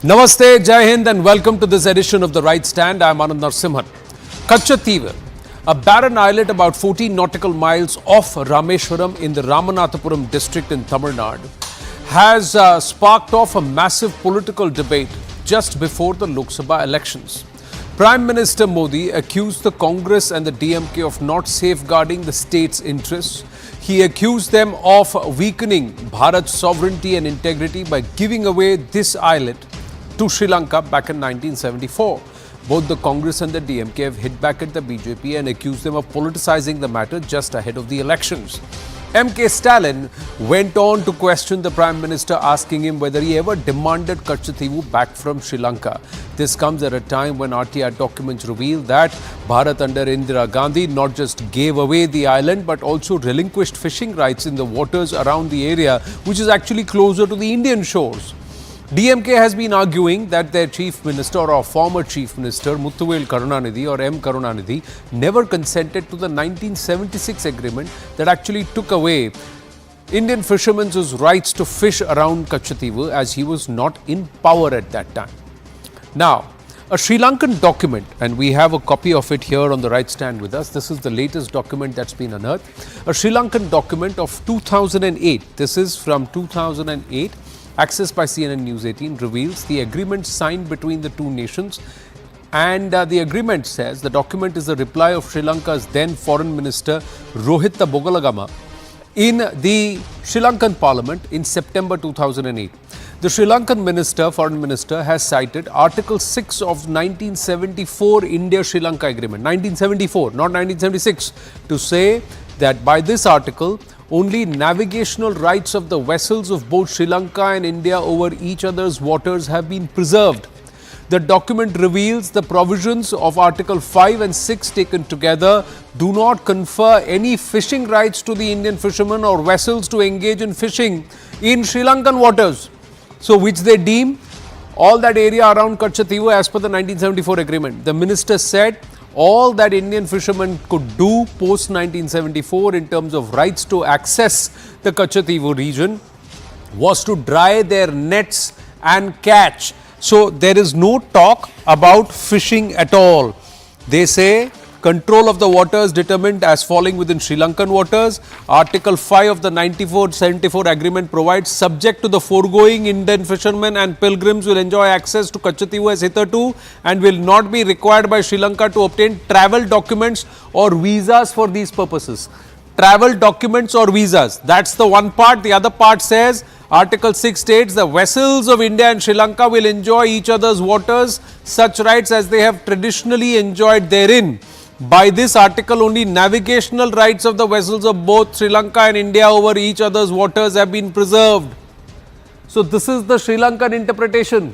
Namaste, Jai Hind and welcome to this edition of The Right Stand. I am Anand Narsimhan. Katchatheevu, a barren islet about 14 nautical miles off Rameshwaram in the Ramanathapuram district in Tamil Nadu, has sparked off a massive political debate just before the Lok Sabha elections. Prime Minister Modi accused the Congress and the DMK of not safeguarding the state's interests. He accused them of weakening Bharat's sovereignty and integrity by giving away this islet to Sri Lanka back in 1974. Both the Congress and the DMK have hit back at the BJP and accused them of politicizing the matter just ahead of the elections. M.K. Stalin went on to question the Prime Minister, asking him whether he ever demanded Katchatheevu back from Sri Lanka. This comes at a time when RTI documents reveal that Bharat under Indira Gandhi not just gave away the island but also relinquished fishing rights in the waters around the area, which is actually closer to the Indian shores. DMK has been arguing that their Chief Minister or former Chief Minister Muthuvel Karunanidhi or M Karunanidhi never consented to the 1976 agreement that actually took away Indian fishermen's rights to fish around Katchatheevu, as he was not in power at that time. Now, a Sri Lankan document, and we have a copy of it here on the right stand with us. This is the latest document that's been unearthed. A Sri Lankan document of 2008. This is from 2008. Accessed by CNN News 18, reveals the agreement signed between the two nations, and the agreement says the document is a reply of Sri Lanka's then Foreign Minister Rohita Bogalagama in the Sri Lankan Parliament in September 2008. The Sri Lankan Foreign Minister has cited Article 6 of 1974 India-Sri Lanka Agreement, 1974, not 1976, to say that by this article, only navigational rights of the vessels of both Sri Lanka and India over each other's waters have been preserved. The document reveals the provisions of Article 5 and 6 taken together do not confer any fishing rights to the Indian fishermen or vessels to engage in fishing in Sri Lankan waters. So, which they deem all that area around Katchatheevu as per the 1974 agreement. The minister said all that Indian fishermen could do post 1974 in terms of rights to access the Katchatheevu region was to dry their nets and catch. So there is no talk about fishing at all. They say control of the waters determined as falling within Sri Lankan waters. Article 5 of the 1974 agreement provides, subject to the foregoing, Indian fishermen and pilgrims will enjoy access to Katchatheevu as hitherto and will not be required by Sri Lanka to obtain travel documents or visas for these purposes. Travel documents or visas. That's the one part. The other part says, Article 6 states the vessels of India and Sri Lanka will enjoy each other's waters, such rights as they have traditionally enjoyed therein. By this article, only navigational rights of the vessels of both Sri Lanka and India over each other's waters have been preserved. So this is the Sri Lankan interpretation.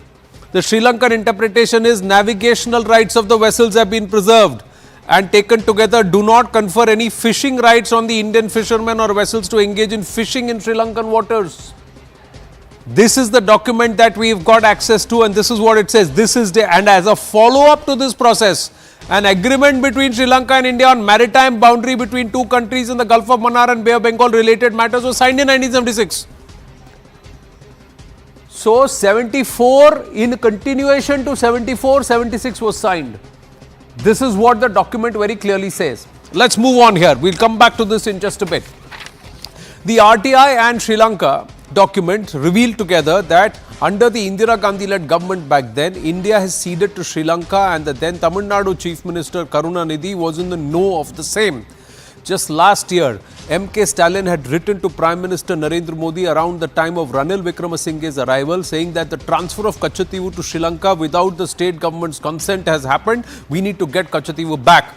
The Sri Lankan interpretation is navigational rights of the vessels have been preserved and taken together do not confer any fishing rights on the Indian fishermen or vessels to engage in fishing in Sri Lankan waters. This is the document that we've got access to, and this is what it says. This is and as a follow-up to this process, an agreement between Sri Lanka and India on maritime boundary between two countries in the Gulf of Mannar and Bay of Bengal related matters was signed in 1976. So 74 in continuation to 74, 76 was signed. This is what the document very clearly says. Let's move on here. We'll come back to this in just a bit. The RTI and Sri Lanka document revealed together that under the Indira Gandhi-led government back then, India has ceded to Sri Lanka, and the then Tamil Nadu Chief Minister Karunanidhi was in the know of the same. Just last year, M.K. Stalin had written to Prime Minister Narendra Modi around the time of Ranil Wickremesinghe's arrival, saying that the transfer of Katchatheevu to Sri Lanka without the state government's consent has happened. We need to get Katchatheevu back.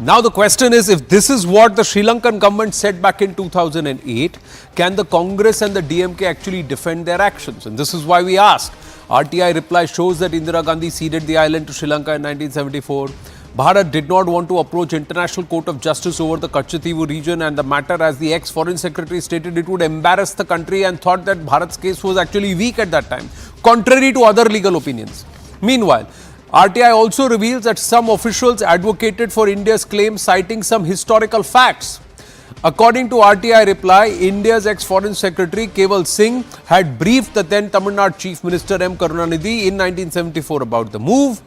Now the question is, if this is what the Sri Lankan government said back in 2008, can the Congress and the DMK actually defend their actions? And this is why we ask. RTI reply shows that Indira Gandhi ceded the island to Sri Lanka in 1974. Bharat did not want to approach International Court of Justice over the Katchatheevu region and the matter, as the ex-foreign secretary stated, it would embarrass the country, and thought that Bharat's case was actually weak at that time, contrary to other legal opinions. Meanwhile, RTI also reveals that some officials advocated for India's claim, citing some historical facts. According to RTI reply, India's ex-Foreign Secretary Keval Singh had briefed the then Tamil Nadu Chief Minister M Karunanidhi in 1974 about the move.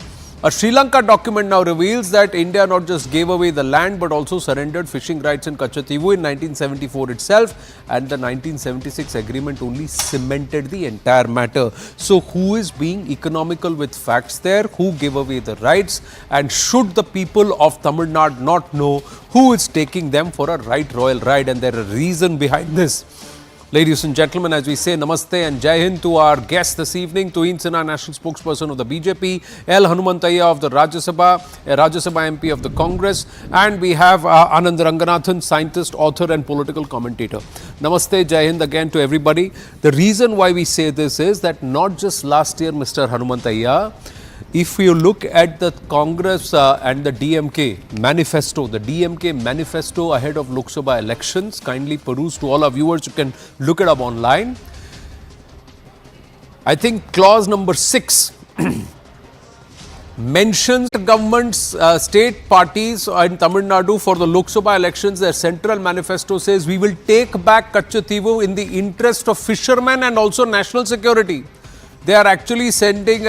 A Sri Lanka document now reveals that India not just gave away the land but also surrendered fishing rights in Katchatheevu in 1974 itself, and the 1976 agreement only cemented the entire matter. So who is being economical with facts there? Who gave away the rights? And should the people of Tamil Nadu not know who is taking them for a royal ride? And there is a reason behind this. Ladies and gentlemen, as we say Namaste and Jai Hind to our guest this evening, Tuhin Sinha, National Spokesperson of the BJP, L Hanumantaiah of the Rajya Sabha MP of the Congress, and we have Anand Ranganathan, scientist, author and political commentator. Namaste, Jai Hind again to everybody. The reason why we say this is that not just last year, Mr. Hanumantaiah, if you look at the Congress and the DMK manifesto, the DMK manifesto ahead of Lok Sabha elections, kindly peruse to all our viewers, you can look it up online. I think clause number 6 mentions the government's state parties in Tamil Nadu for the Lok Sabha elections. Their central manifesto says we will take back Katchatheevu in the interest of fishermen and also national security. They are actually stating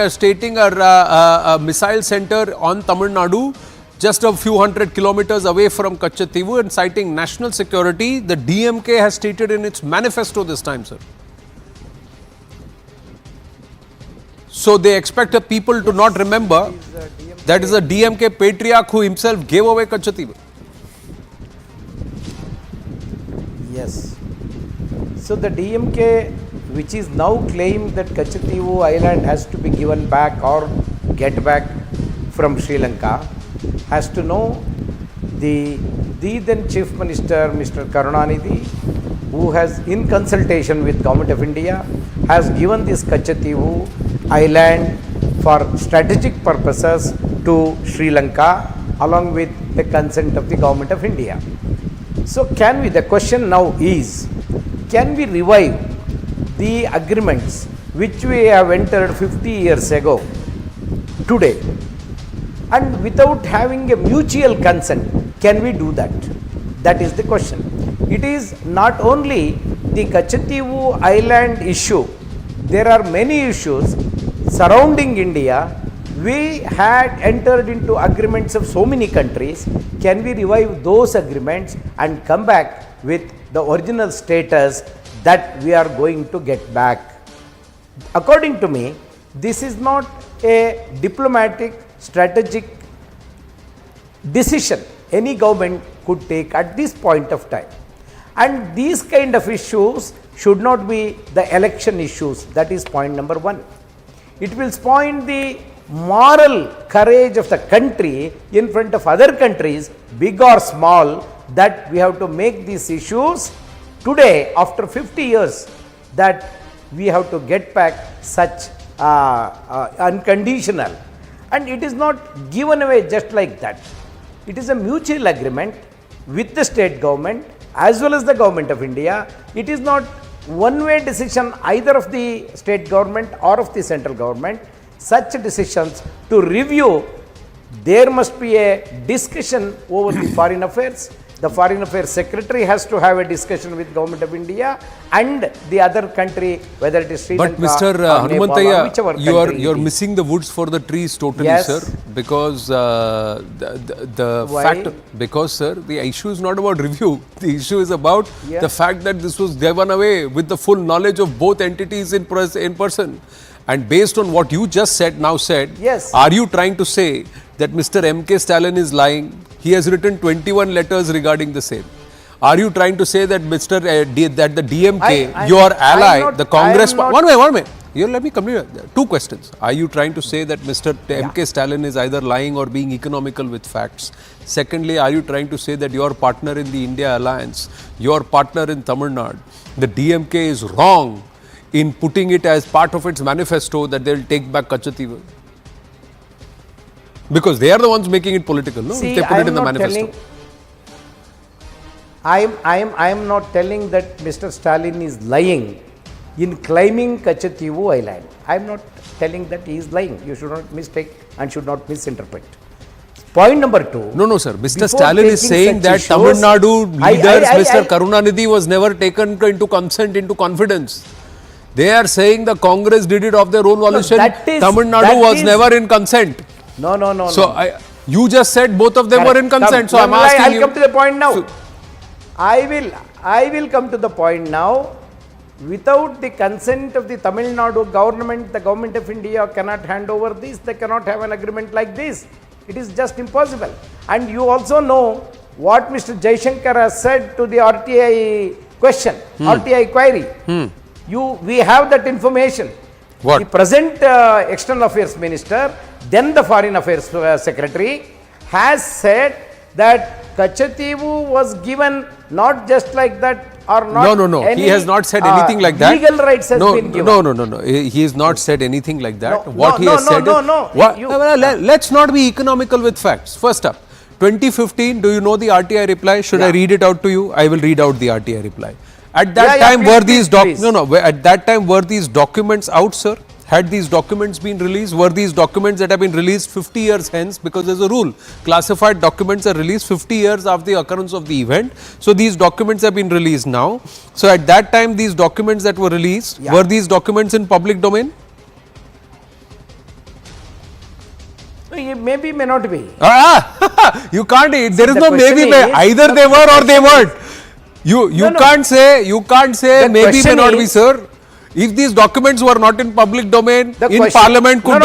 a missile center on Tamil Nadu, just a few hundred kilometers away from Katchatheevu, and citing national security. The DMK has stated in its manifesto this time, sir. So they expect the people to not remember that is a DMK patriarch who himself gave away Katchatheevu. Yes. So the DMK, which is now claimed that Katchatheevu Island has to be given back or get back from Sri Lanka, has to know the then Chief Minister, Mr. Karunanidhi, who has, in consultation with Government of India, has given this Katchatheevu Island for strategic purposes to Sri Lanka along with the consent of the Government of India. So the question now is, can we revive the agreements which we have entered 50 years ago today, and without having a mutual consent, can we do that? That is the question. It is not only the Katchatheevu Island issue, there are many issues surrounding India. We had entered into agreements of so many countries. Can we revive those agreements and come back with the original status that we are going to get back? According to me, this is not a diplomatic, strategic decision any government could take at this point of time. And these kind of issues should not be the election issues. That is point number 1. It will spoil the moral courage of the country in front of other countries, big or small, that we have to make these issues today after 50 years, that we have to get back such unconditional. And it is not given away just like that. It is a mutual agreement with the state government as well as the Government of India. It is not one-way decision either of the state government or of the central government. Such decisions to review, there must be a discussion over the foreign affairs. The Foreign Affairs Secretary has to have a discussion with Government of India and the other country, whether it is Sri Lanka or Mr. Hanumantaiah, you are missing the woods for the trees totally, yes, sir. Because because sir, the issue is not about review. The issue is about the fact that this was given away with the full knowledge of both entities in person. And based on what you just said, yes, are you trying to say that Mr. M.K. Stalin is lying? He has written 21 letters regarding the same. Are you trying to say that that the DMK, your ally, the Congress... One minute. Here, let me complete. 2 questions. Are you trying to say that Mr. M.K. Stalin is either lying or being economical with facts? Secondly, are you trying to say that your partner in the India alliance, your partner in Tamil Nadu, the DMK is wrong in putting it as part of its manifesto that they will take back Katchatheevu? Because they are the ones making it political, no? See, if they put it in the manifesto. I am not telling that Mr. Stalin is lying in claiming Katchatheevu Island. I am not telling that he is lying. You should not mistake and should not misinterpret. Point number 2. No, sir. Mr. Before Stalin is taking saying such that issues, Tamil Nadu leaders, Mr. I- Karunanidhi was never taken into consent, into confidence. They are saying the Congress did it of their own volition. Tamil Nadu was never in consent. No. So, you just said both of them were in consent. So, I'm asking I'll you. come to the point now. I will come to the point now. Without the consent of the Tamil Nadu government, the government of India cannot hand over this. They cannot have an agreement like this. It is just impossible. And you also know what Mr. Jaishankar has said to the RTI question, RTI query. We have that information. What? The present External Affairs Minister, then the Foreign Affairs Secretary, has said that Katchatheevu was given not just like that or not. No. He has not said anything like that. Legal rights has been given. No. He has not said anything like that. No. Let's not be economical with facts. First up, 2015, do you know the RTI reply? Should I read it out to you? I will read out the RTI reply. At that time, were these at that time were these documents out, sir? Had these documents been released? Were these documents that have been released 50 years hence? Because there's a rule. Classified documents are released 50 years after the occurrence of the event. So, these documents have been released now. So, at that time, these documents that were released, were these documents in public domain? Maybe, may not be. You can't, there is The no maybe, either they were or they weren't. You can't say maybe may not be, sir. If these documents were not in public domain, in parliament, could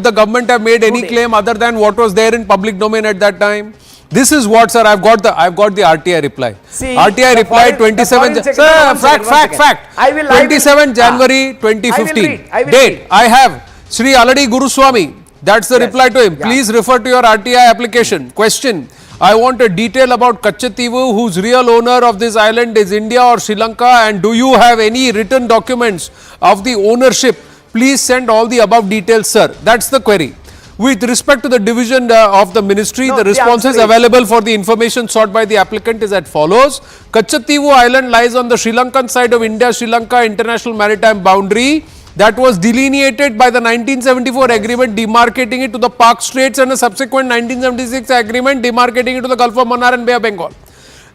the government have made any claim other than what was there in public domain at that time? This is what, sir, I've got the RTI reply. See, RTI reply 27 fact. 27 January 2015. Date, I have Sri Aladi Guruswamy. That's the reply to him. Please refer to your RTI application. Question. I want a detail about Katchatheevu, whose real owner of this island is India or Sri Lanka, and do you have any written documents of the ownership? Please send all the above details, sir. That's the query. With respect to the division of the ministry, the responses available for the information sought by the applicant is as follows. Katchatheevu Island lies on the Sri Lankan side of India-Sri Lanka international maritime boundary that was delineated by the 1974 agreement demarcating it to the Park Straits and a subsequent 1976 agreement demarcating it to the Gulf of Mannar and Bay of Bengal.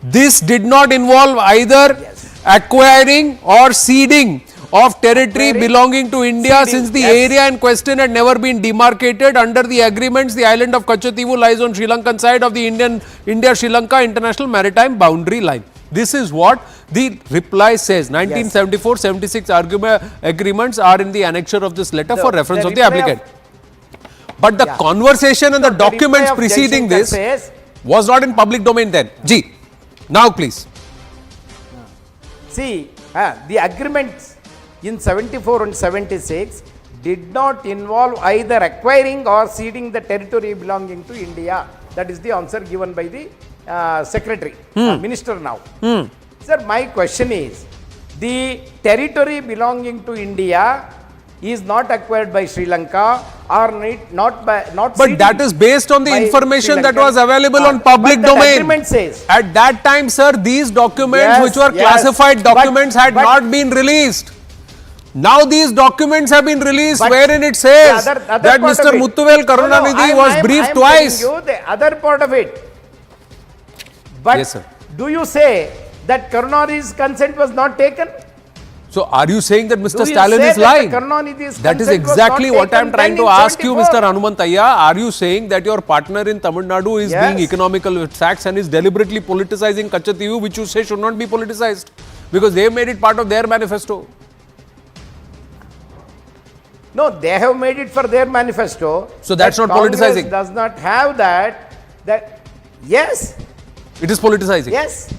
This did not involve either acquiring or ceding of territory belonging to India since the area in question had never been demarcated. Under the agreements, the island of Katchatheevu lies on Sri Lankan side of the India-Sri Lanka international maritime boundary line. This is what the reply says. 1974-76 agreements are in the annexure of this letter for reference of the applicant. But the conversation and the documents preceding this was not in public domain then. Ji, now please. See, the agreements in 74 and 76 did not involve either acquiring or ceding the territory belonging to India. That is the answer given by the secretary, minister now. Sir, my question is, the territory belonging to India is not acquired by Sri Lanka or not but that is based on the information that was available on public domain. Agreement says, at that time, sir, these documents which were classified documents had not been released. Now these documents have been released wherein it says that Mr. Muthuvel Karunanidhi was briefed twice. You the other part of it. But yes, sir. Do you say that Karunanidhi's consent was not taken? So are you saying that Mr. Stalin is lying? That is exactly what I am trying to ask you, Mr. Hanumantayya. Are you saying that your partner in Tamil Nadu is being economical with facts and is deliberately politicizing Katchatheevu, which you say should not be politicized? Because they made it part of their manifesto. No, they have made it for their manifesto. So that's not politicizing. Does not have that. Yes. It is politicizing. Yes.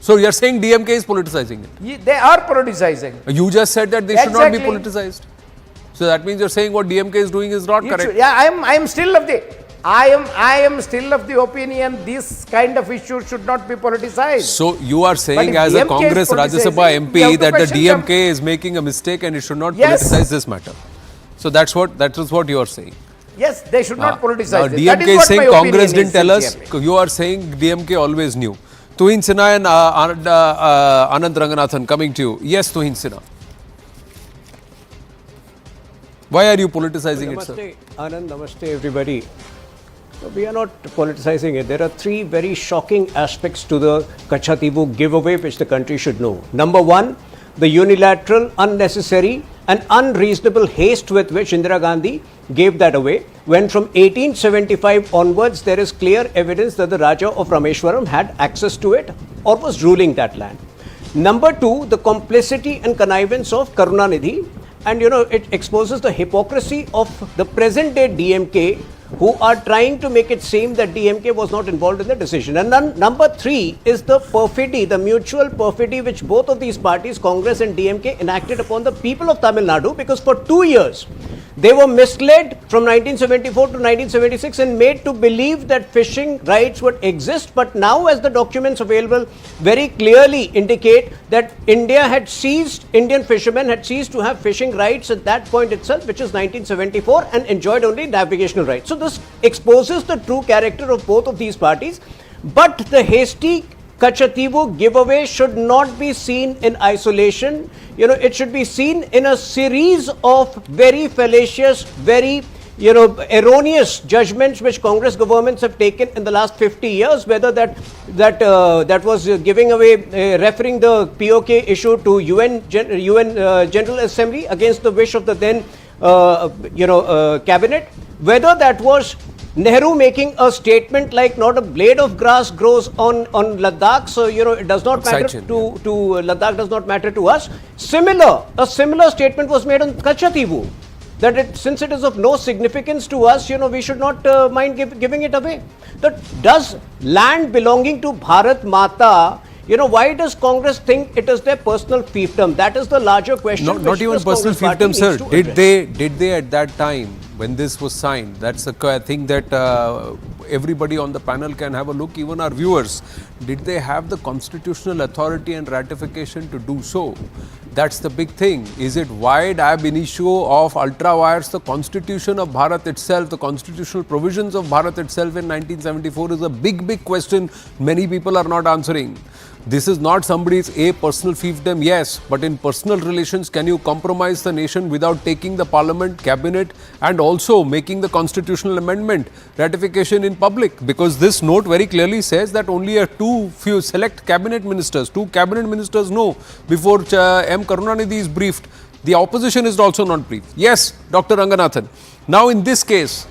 So you are saying DMK is politicizing it? They are politicizing. You just said that they should not be politicized. So that means you are saying what DMK is doing is not correct. I am still of the opinion this kind of issue should not be politicized. So you are saying as a Congress Rajya Sabha MP that the DMK is making a mistake and it should not politicize this matter. So that is what you are saying. Yes, they should not politicize this. DMK is saying Congress didn't tell us. You are saying DMK always knew. Tuhin Sinha and Anand Ranganathan coming to you. Yes, Tuhin Sinha. Why are you politicizing it, sir? Namaste, Anand. Namaste, everybody. We are not politicizing it. There are three very shocking aspects to the Katchatheevu giveaway which the country should know. Number one, the unilateral, unnecessary and unreasonable haste with which Indira Gandhi gave that away, when from 1875 onwards there is clear evidence that the Raja of Rameshwaram had access to it or was ruling that land. Number two, the complicity and connivance of Karunanidhi, and it exposes the hypocrisy of the present day DMK, who are trying to make it seem that DMK was not involved in the decision. And then number three is the perfidy, the mutual perfidy which both of these parties, Congress and DMK, enacted upon the people of Tamil Nadu, because for 2 years they were misled from 1974 to 1976 and made to believe that fishing rights would exist. But now, as the documents available very clearly indicate, that Indian fishermen had ceased to have fishing rights at that point itself, which is 1974, and enjoyed only navigational rights. So this exposes the true character of both of these parties. But the hasty Katchatheevu giveaway should not be seen in isolation. It should be seen in a series of very fallacious, very erroneous judgments which Congress governments have taken in the last 50 years, whether that was giving away, referring the POK issue to UN General Assembly against the wish of the then cabinet, whether that was Nehru making a statement like not a blade of grass grows on Ladakh, so it does not matter to Ladakh, does not matter to us. A similar statement was made on Katchatheevu, that since it is of no significance to us, we should not mind giving it away. Does land belonging to Bharat Mata, why does Congress think it is their personal fiefdom? That is the larger question. Not even personal fiefdom, sir. Did they at that time, when this was signed, that's the thing that everybody on the panel can have a look, even our viewers, did they have the constitutional authority and ratification to do so? That's the big thing. Is it wide ab initio of ultra wires? The constitution of Bharat itself, the constitutional provisions of Bharat itself in 1974 is a big question many people are not answering. This is not somebody's personal fiefdom, yes, but in personal relations, can you compromise the nation without taking the parliament, cabinet and also making the constitutional amendment ratification in public? Because this note very clearly says that only few select cabinet ministers, 2 cabinet ministers know before M Karunanidhi is briefed. The opposition is also not briefed. Yes, Dr. Ranganathan. Now in this case,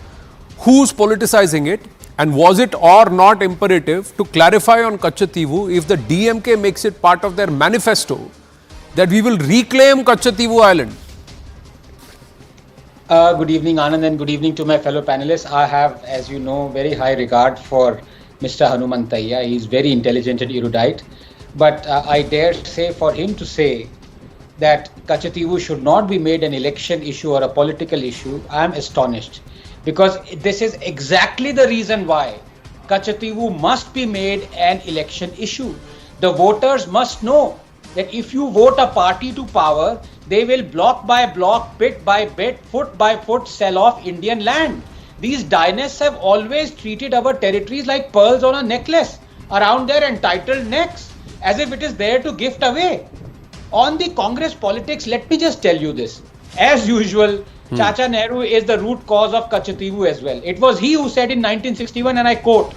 who's politicizing it? And was it or not imperative to clarify on Katchatheevu if the DMK makes it part of their manifesto that we will reclaim Katchatheevu Island? Good evening, Anand, and good evening to my fellow panelists. I have, as you know, very high regard for Mr. Hanumantaiah. He is very intelligent and erudite. But I dare say, for him to say that Katchatheevu should not be made an election issue or a political issue, I am astonished. Because this is exactly the reason why Katchatheevu must be made an election issue. The voters must know that if you vote a party to power, they will block by block, bit by bit, foot by foot sell off Indian land. These dynasts have always treated our territories like pearls on a necklace around their entitled necks, as if it is there to gift away. On the Congress politics, let me just tell you this. As usual, Chacha Nehru is the root cause of Katchatheevu as well. It was he who said in 1961, and I quote,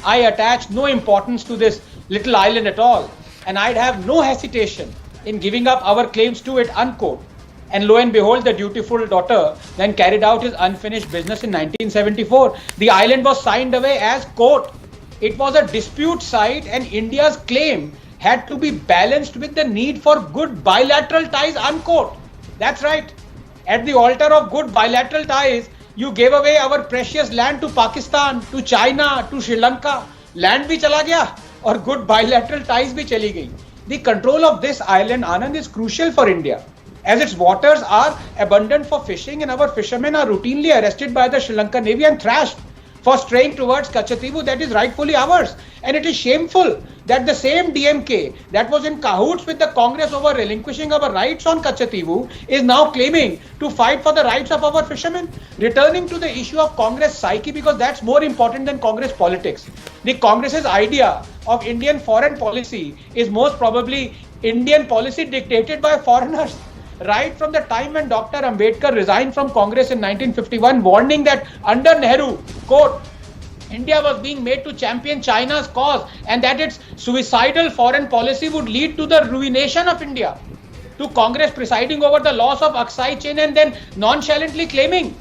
"I attach no importance to this little island at all, and I'd have no hesitation in giving up our claims to it," unquote. And lo and behold, the dutiful daughter then carried out his unfinished business in 1974. The island was signed away as, quote, "It was a dispute site and India's claim had to be balanced with the need for good bilateral ties," unquote. That's right. At the altar of good bilateral ties, you gave away our precious land to Pakistan, to China, to Sri Lanka. Land bhi chala gaya aur good bilateral ties bhi chali gayi. The control of this island, Anand, is crucial for India, as its waters are abundant for fishing and our fishermen are routinely arrested by the Sri Lankan Navy and thrashed for straying towards Katchatheevu that is rightfully ours. And it is shameful that the same DMK that was in cahoots with the Congress over relinquishing our rights on Katchatheevu is now claiming to fight for the rights of our fishermen. Returning to the issue of Congress psyche, because that's more important than Congress politics. The Congress's idea of Indian foreign policy is most probably Indian policy dictated by foreigners. Right from the time when Dr. Ambedkar resigned from Congress in 1951, warning that under Nehru, quote, India was being made to champion China's cause and that its suicidal foreign policy would lead to the ruination of India. To Congress presiding over the loss of Aksai Chin and then nonchalantly claiming,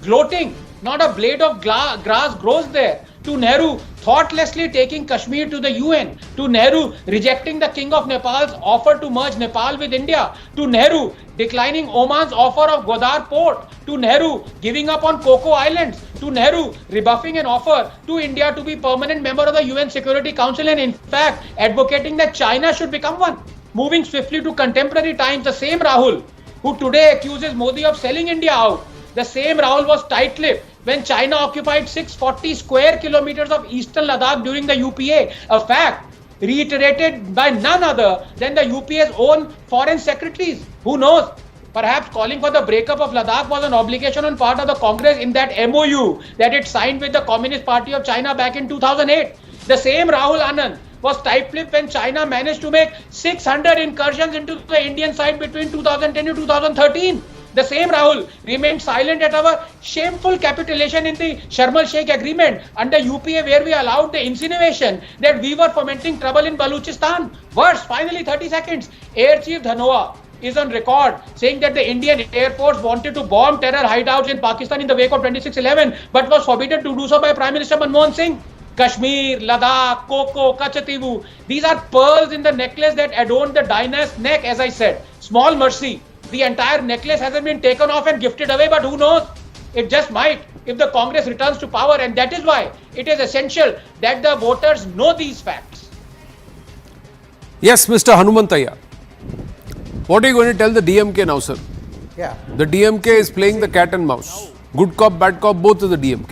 gloating, not a blade of grass grows there. To Nehru thoughtlessly taking Kashmir to the UN. To Nehru rejecting the King of Nepal's offer to merge Nepal with India. To Nehru declining Oman's offer of Godar port. To Nehru giving up on Coco Islands. To Nehru rebuffing an offer to India to be permanent member of the UN Security Council and in fact advocating that China should become one. Moving swiftly to contemporary times, the same Rahul who today accuses Modi of selling India out. The same Rahul was tight-lipped when China occupied 640 square kilometers of eastern Ladakh during the UPA, a fact reiterated by none other than the UPA's own foreign secretaries. Who knows? Perhaps calling for the breakup of Ladakh was an obligation on part of the Congress in that MOU that it signed with the Communist Party of China back in 2008. The same Rahul Anand was tight-lipped when China managed to make 600 incursions into the Indian side between 2010 to 2013. The same Rahul remained silent at our shameful capitulation in the Sharm el-Sheikh agreement under UPA where we allowed the insinuation that we were fomenting trouble in Balochistan. Worse, finally 30 seconds, Air Chief Dhanoa is on record saying that the Indian Air Force wanted to bomb terror hideouts in Pakistan in the wake of 26/11 but was forbidden to do so by Prime Minister Manmohan Singh. Kashmir, Ladakh, Coco, Katchatheevu, these are pearls in the necklace that adorn the dynast's neck, as I said. Small mercy. The entire necklace hasn't been taken off and gifted away, but who knows? It just might if the Congress returns to power, and that is why it is essential that the voters know these facts. Yes, Mr. Hanumantaiah. What are you going to tell the DMK now, sir? Yeah. The DMK is playing the cat and mouse. Good cop, bad cop, both of the DMK.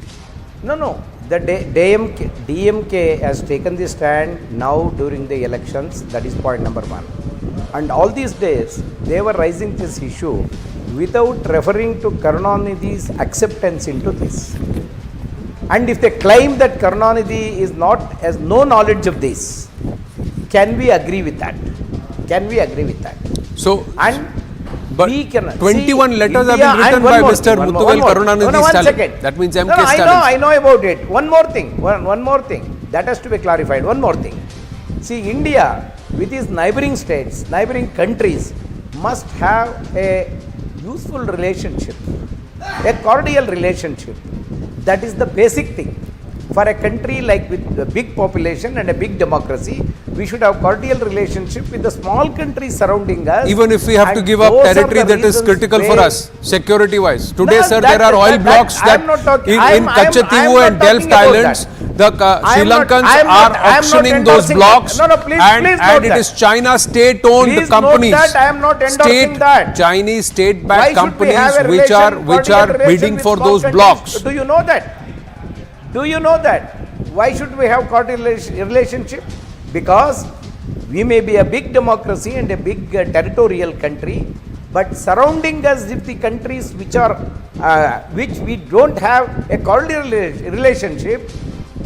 No. The DMK has taken the stand now during the elections. That is point number one. And all these days, they were raising this issue without referring to Karunanidhi's acceptance into this. And if they claim that Karunanidhi has no knowledge of this, can we agree with that? So, but we can 21 letters have been written by Mr. Muthuvel Karunanidhi Stalin. That means MK Stalin. I know about it. One more thing. That has to be clarified. One more thing. See, India with its neighboring states, neighboring countries must have a useful relationship, a cordial relationship. That is the basic thing. For a country like with a big population and a big democracy, we should have cordial relationship with the small countries surrounding us. Even if we have to give up territory that is critical for us, security-wise. Today, sir, there are oil blocks that in Katchatheevu and Delft Islands, the Sri Lankans are auctioning those blocks, and it is China state-owned companies. I am not endorsing that. Chinese state-backed companies which are bidding for those blocks. Do you know that? Why should we have cordial relationship? Because we may be a big democracy and a big territorial country, but surrounding us, if the countries which we don't have a cordial relationship,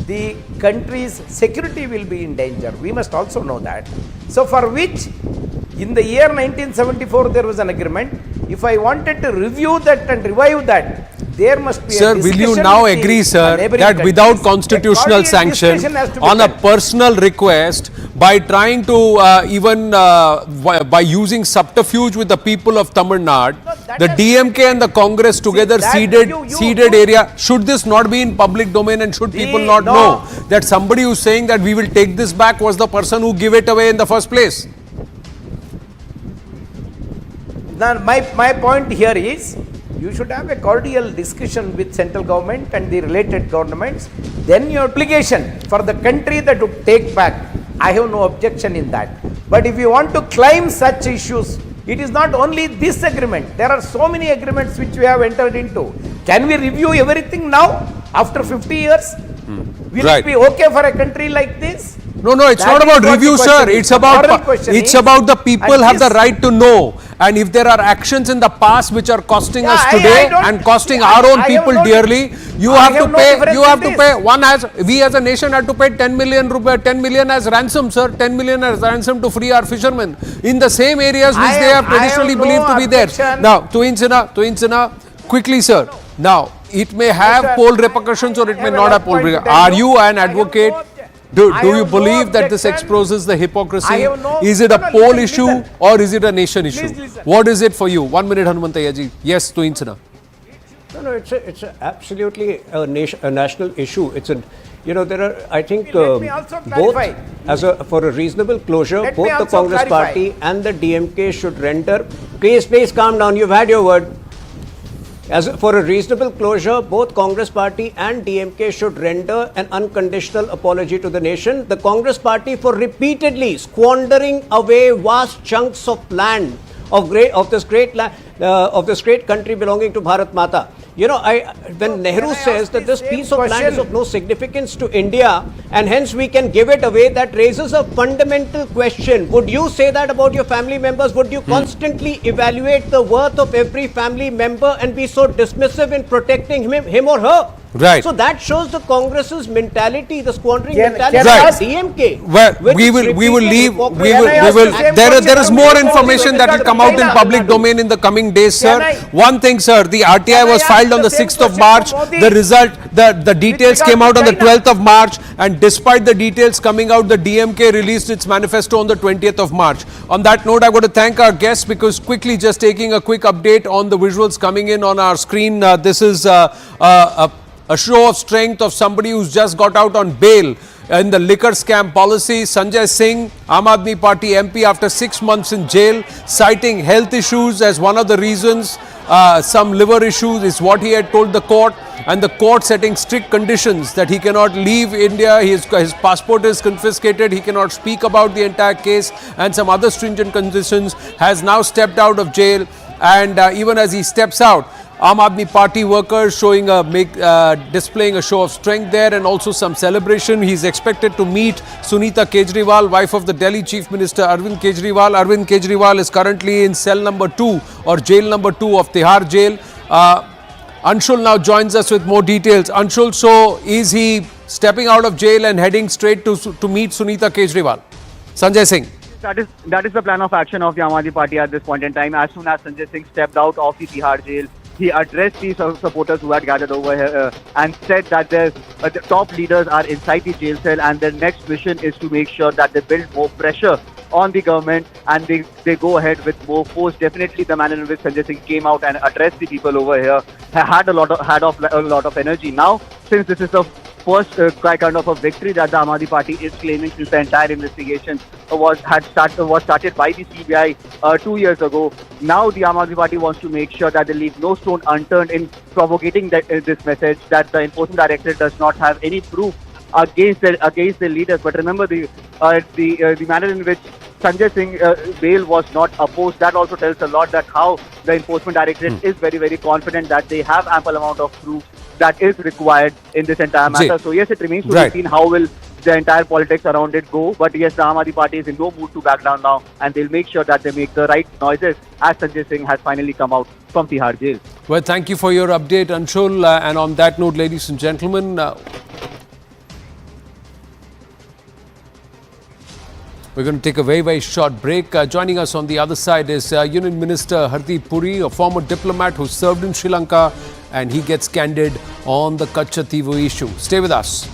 the country's security will be in danger. We must also know that. So for which, in the year 1974, there was an agreement. If I wanted to review that and revive that, there must be sir, a will you now agree, sir, that without constitutional sanction, on a personal request, by trying to by using subterfuge with the people of Tamil Nadu, the DMK and the Congress together ceded area, should this not be in public domain and should people not know that somebody who is saying that we will take this back was the person who gave it away in the first place? Now, my point here is, you should have a cordial discussion with central government and the related governments. Then your obligation for the country that to take back, I have no objection in that. But if you want to claim such issues, it is not only this agreement. There are so many agreements which we have entered into. Can we review everything now after 50 years? Will it be okay for a country like this? No, it's not about review, sir. It's about the people have the right to know. And if there are actions in the past which are costing us today and costing our own people dearly, you have to pay. You have to pay. We as a nation had to pay 10 million as ransom, sir. 10 million as ransom to free our fishermen in the same areas which they have traditionally believed to be there. Now, to Insana, quickly, sir. Now, it may have Sir, poll repercussions or it I may have a not have last poll point to repercussions. tell Are you. you an I have no advocate? objection. Do I you have no believe that this objection. exposes the hypocrisy? I have no- Is it a no, poll listen, issue listen. or is it a nation issue? Please listen. What is it for you? 1 minute, Hanumantaiah ji. Yes, to Insana. No, it's absolutely a national issue. It's a, there are, I think, Let me also both, clarify. for a reasonable closure, Let me both the also Congress clarify. party and the DMK should render, please calm down, you've had your word. For a reasonable closure, both Congress party and DMK should render an unconditional apology to the nation. The Congress party for repeatedly squandering away vast chunks of land of this great country belonging to Bharat Mata. When Nehru says that this piece of land is of no significance to India and hence we can give it away, that raises a fundamental question. Would you say that about your family members? Would you constantly evaluate the worth of every family member and be so dismissive in protecting him or her? Right. So that shows the Congress's mentality, the squandering Can mentality I of ask- DMK. Well, with we its will repeated leave. hypocrisy. We Can I ask the will. same There question is from more the information that will come out in China? public domain in the coming days, Can sir. I- One thing, sir. The RTI was I filed ask on the the same 6th of question March. from Modi? The result, the details regard came to out on the China? 12th of March, and despite the details coming out, the DMK released its manifesto on the 20th of March. On that note, I got to thank our guests because quickly, just taking a quick update on the visuals coming in on our screen. This is a show of strength of somebody who's just got out on bail in the liquor scam policy. Sanjay Singh, Aam Aadmi Party MP, after 6 months in jail, citing health issues as one of the reasons. Some liver issues is what he had told the court, and the court setting strict conditions that he cannot leave India. His passport is confiscated. He cannot speak about the entire case, and some other stringent conditions. Has now stepped out of jail, and even as he steps out, Aam Aadmi Party workers displaying a show of strength there, and also some celebration. He's expected to meet Sunita Kejriwal, wife of the Delhi Chief Minister Arvind Kejriwal. Arvind Kejriwal is currently in cell number 2 or jail number 2 of Tihar jail. Anshul now joins us with more details. Anshul, so is he stepping out of jail and heading straight to meet Sunita Kejriwal? Sanjay Singh. That is the plan of action of the Aam Aadmi Party at this point in time. As soon as Sanjay Singh stepped out of the Tihar jail, he addressed these supporters who had gathered over here and said that the top leaders are inside the jail cell, and their next mission is to make sure that they build more pressure on the government and they go ahead with more force. Definitely the manner in which Sanjay Singh came out and addressed the people over here had a lot of energy. Now, since this is the first kind of a victory that the Aam Aadmi Party is claiming since the entire investigation was started by the CBI 2 years ago. Now the Aam Aadmi Party wants to make sure that they leave no stone unturned in propagating this message that the Enforcement Directorate does not have any proof against the leaders. But remember the manner in which Sanjay Singh bail was not opposed. That also tells a lot that how the Enforcement Directorate is very, very confident that they have ample amount of proof that is required in this entire matter. So yes, it remains to be seen how will the entire politics around it go. But yes, the Aam Aadmi Party is in no mood to back down now, and they'll make sure that they make the right noises as Sanjay Singh has finally come out from Tihar jail. Well, thank you for your update, Anshul. And on that note, ladies and gentlemen, we're going to take a very, very short break. Joining us on the other side is Union Minister Hardeep Puri, a former diplomat who served in Sri Lanka, and he gets candid on the Katchatheevu issue. Stay with us.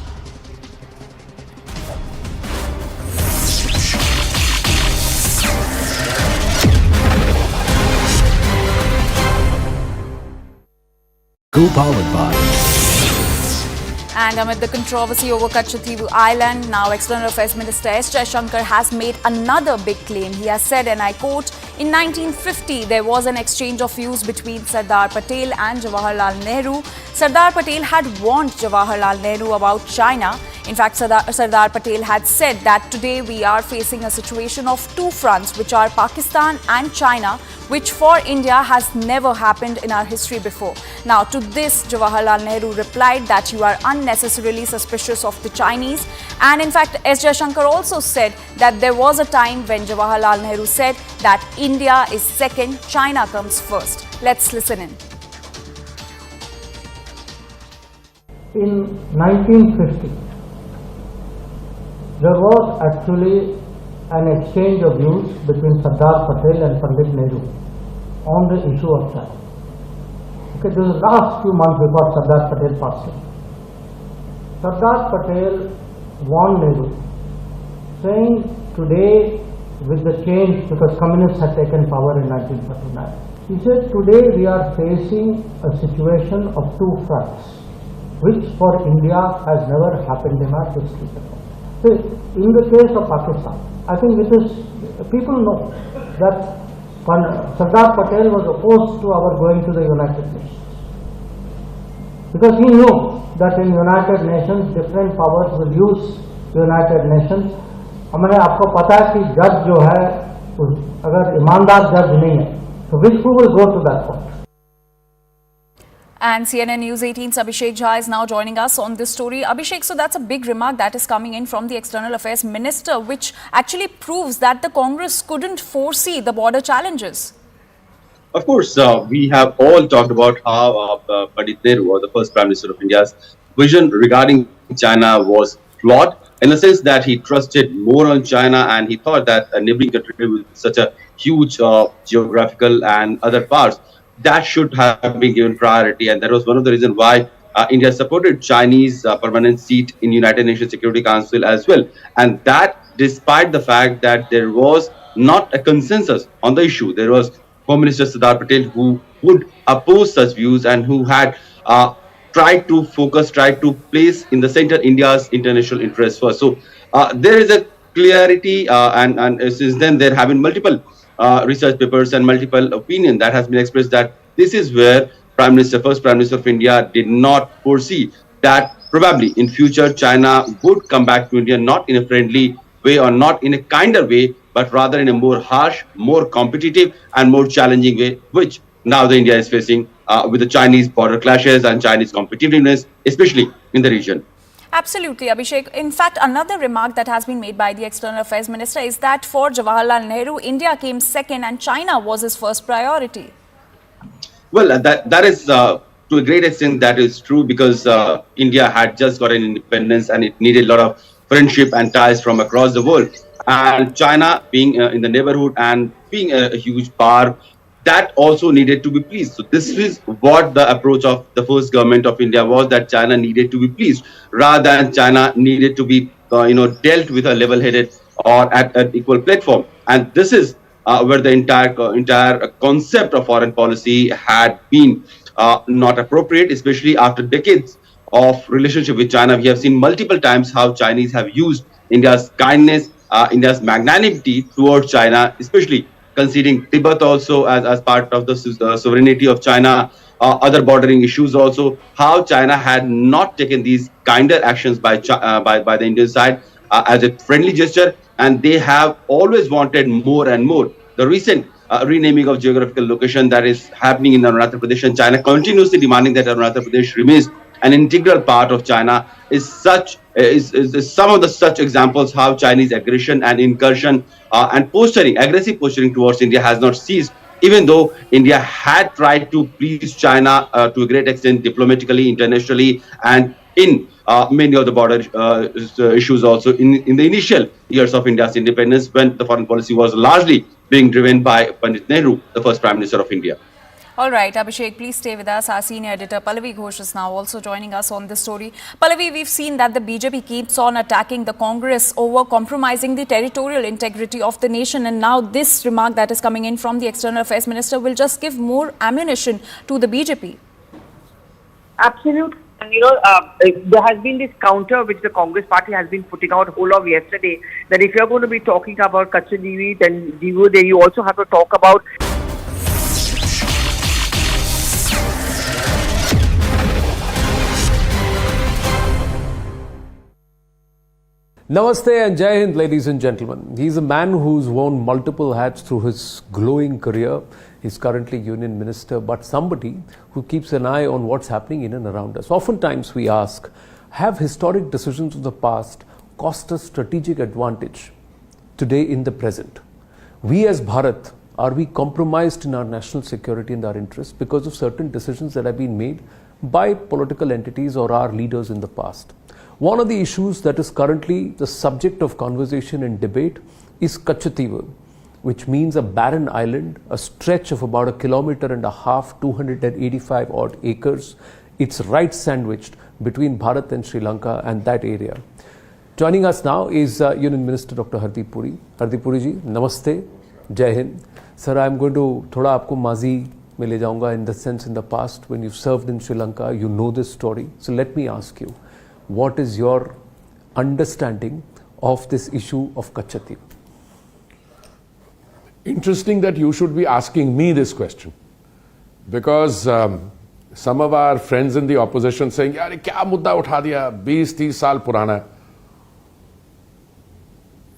Co-powered by. And amid the controversy over Katchatheevu Island, now External Affairs Minister S. Jaishankar has made another big claim. He has said, and I quote, in 1950, there was an exchange of views between Sardar Patel and Jawaharlal Nehru. Sardar Patel had warned Jawaharlal Nehru about China. In fact, Sardar Patel had said that today we are facing a situation of two fronts, which are Pakistan and China, which for India has never happened in our history before. Now, to this, Jawaharlal Nehru replied that you are unnecessarily suspicious of the Chinese. And in fact, S. Jaishankar also said that there was a time when Jawaharlal Nehru said that India is second, China comes first. Let's listen in. In 1950, there was actually an exchange of views between Sardar Patel and Pandit Nehru on the issue of China. Okay, this is last few months before Sardar Patel passed away. Sardar Patel warned Nehru, saying today with the change, because communists had taken power in 1949, he said today we are facing a situation of two fronts, which for India has never happened in our history before. See, in the case of Pakistan, I think it is, people know that Sardar Patel was opposed to our going to the United Nations, because he knew that in United Nations different powers will use the United Nations. हमारे आपको पता है कि जज जो है अगर ईमानदार जज नहीं है तो who will go to that court? And CNN News 18's Abhishek Jha is now joining us on this story. Abhishek, so that's a big remark that is coming in from the External Affairs Minister, which actually proves that the Congress couldn't foresee the border challenges. Of course, we have all talked about how Pandit Nehru, or the first Prime Minister of India's vision regarding China was flawed, in the sense that he trusted more on China and he thought that a neighboring country with such a huge geographical and other parts, that should have been given priority. And that was one of the reasons why India supported Chinese permanent seat in United Nations Security Council as well. And that despite the fact that there was not a consensus on the issue. There was Home Minister Sardar Patel who would oppose such views and who had tried to focus, tried to place in the center India's international interests first. So there is a clarity and since then there have been multiple research papers and multiple opinion that has been expressed that this is where first Prime Minister of India did not foresee that probably in future China would come back to India not in a friendly way or not in a kinder way, but rather in a more harsh, more competitive and more challenging way, which now the India is facing with the Chinese border clashes and Chinese competitiveness, especially in the region. Absolutely, Abhishek. In fact, another remark that has been made by the External Affairs Minister is that for Jawaharlal Nehru, India came second and China was his first priority. Well, that is to a great extent that is true, because India had just gotten independence and it needed a lot of friendship and ties from across the world. And China being in the neighborhood and being a huge power, that also needed to be pleased. So this is what the approach of the first government of India was, that China needed to be pleased rather than China needed to be dealt with a level-headed or at an equal platform. And this is where the entire concept of foreign policy had been not appropriate, especially after decades of relationship with China. We have seen multiple times how Chinese have used India's kindness, India's magnanimity towards China, especially conceding Tibet also as part of the sovereignty of China, other bordering issues also, how China had not taken these kinder actions by the Indian side as a friendly gesture, and they have always wanted more and more. The recent renaming of geographical location that is happening in Arunachal Pradesh, and China continuously demanding that Arunachal Pradesh remains an integral part of China, is some of the such examples how Chinese aggression and incursion and aggressive posturing towards India has not ceased, even though India had tried to please China to a great extent diplomatically, internationally, and in many of the border issues also in the initial years of India's independence, when the foreign policy was largely being driven by Pandit Nehru, the first Prime Minister of India. All right, Abhishek, please stay with us. Our senior editor Pallavi Ghosh is now also joining us on this story. Pallavi, we've seen that the BJP keeps on attacking the Congress over compromising the territorial integrity of the nation, and now this remark that is coming in from the External Affairs Minister will just give more ammunition to the BJP. Absolutely. And there has been this counter which the Congress party has been putting out whole of yesterday, that if you're going to be talking about Katchatheevu, then you also have to talk about Namaste and Jai Hind, ladies and gentlemen. He's a man who's worn multiple hats through his glowing career. He's currently Union Minister, but somebody who keeps an eye on what's happening in and around us. Oftentimes we ask, have historic decisions of the past cost us strategic advantage today in the present? We as Bharat, are we compromised in our national security and our interests because of certain decisions that have been made by political entities or our leaders in the past? One of the issues that is currently the subject of conversation and debate is Katchatheevu. which means a barren island, a stretch of about 1.5 kilometers, 285 odd acres. It's right sandwiched between Bharat and Sri Lanka and that area. Joining us now is Union Minister Dr. Hardeep Puri. Hardeep Puri ji, namaste, Jai Hind. Sir, I'm going to thoda aapko maazi mein le jaunga, in the sense in the past when you've served in Sri Lanka, you know this story. So let me ask you, what is your understanding of this issue of Katchatheevu? Interesting that you should be asking me this question, because some of our friends in the opposition saying, यार क्या मुद्दा उठा दिया, 20-30 साल पुराना है.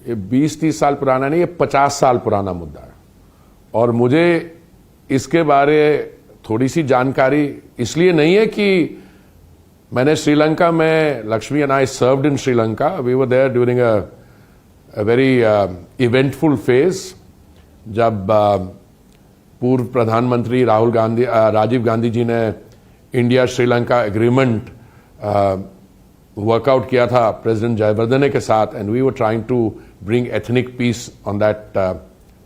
ये 20-30 साल पुराना नहीं, ये 50 साल पुराना मुद्दा है. और मुझे इसके बारे थोड़ी सी जानकारी इसलिए नहीं है कि मैंने श्रीलंका में, Lakshmi and I served in Sri Lanka. We were there during a very eventful phase. जब पूर्व प्रधानमंत्री राजीव गांधी जी ने इंडिया श्रीलंका एग्रीमेंट वर्कआउट किया था प्रेसिडेंट जयवर्धने के साथ, and we were trying to bring ethnic peace on that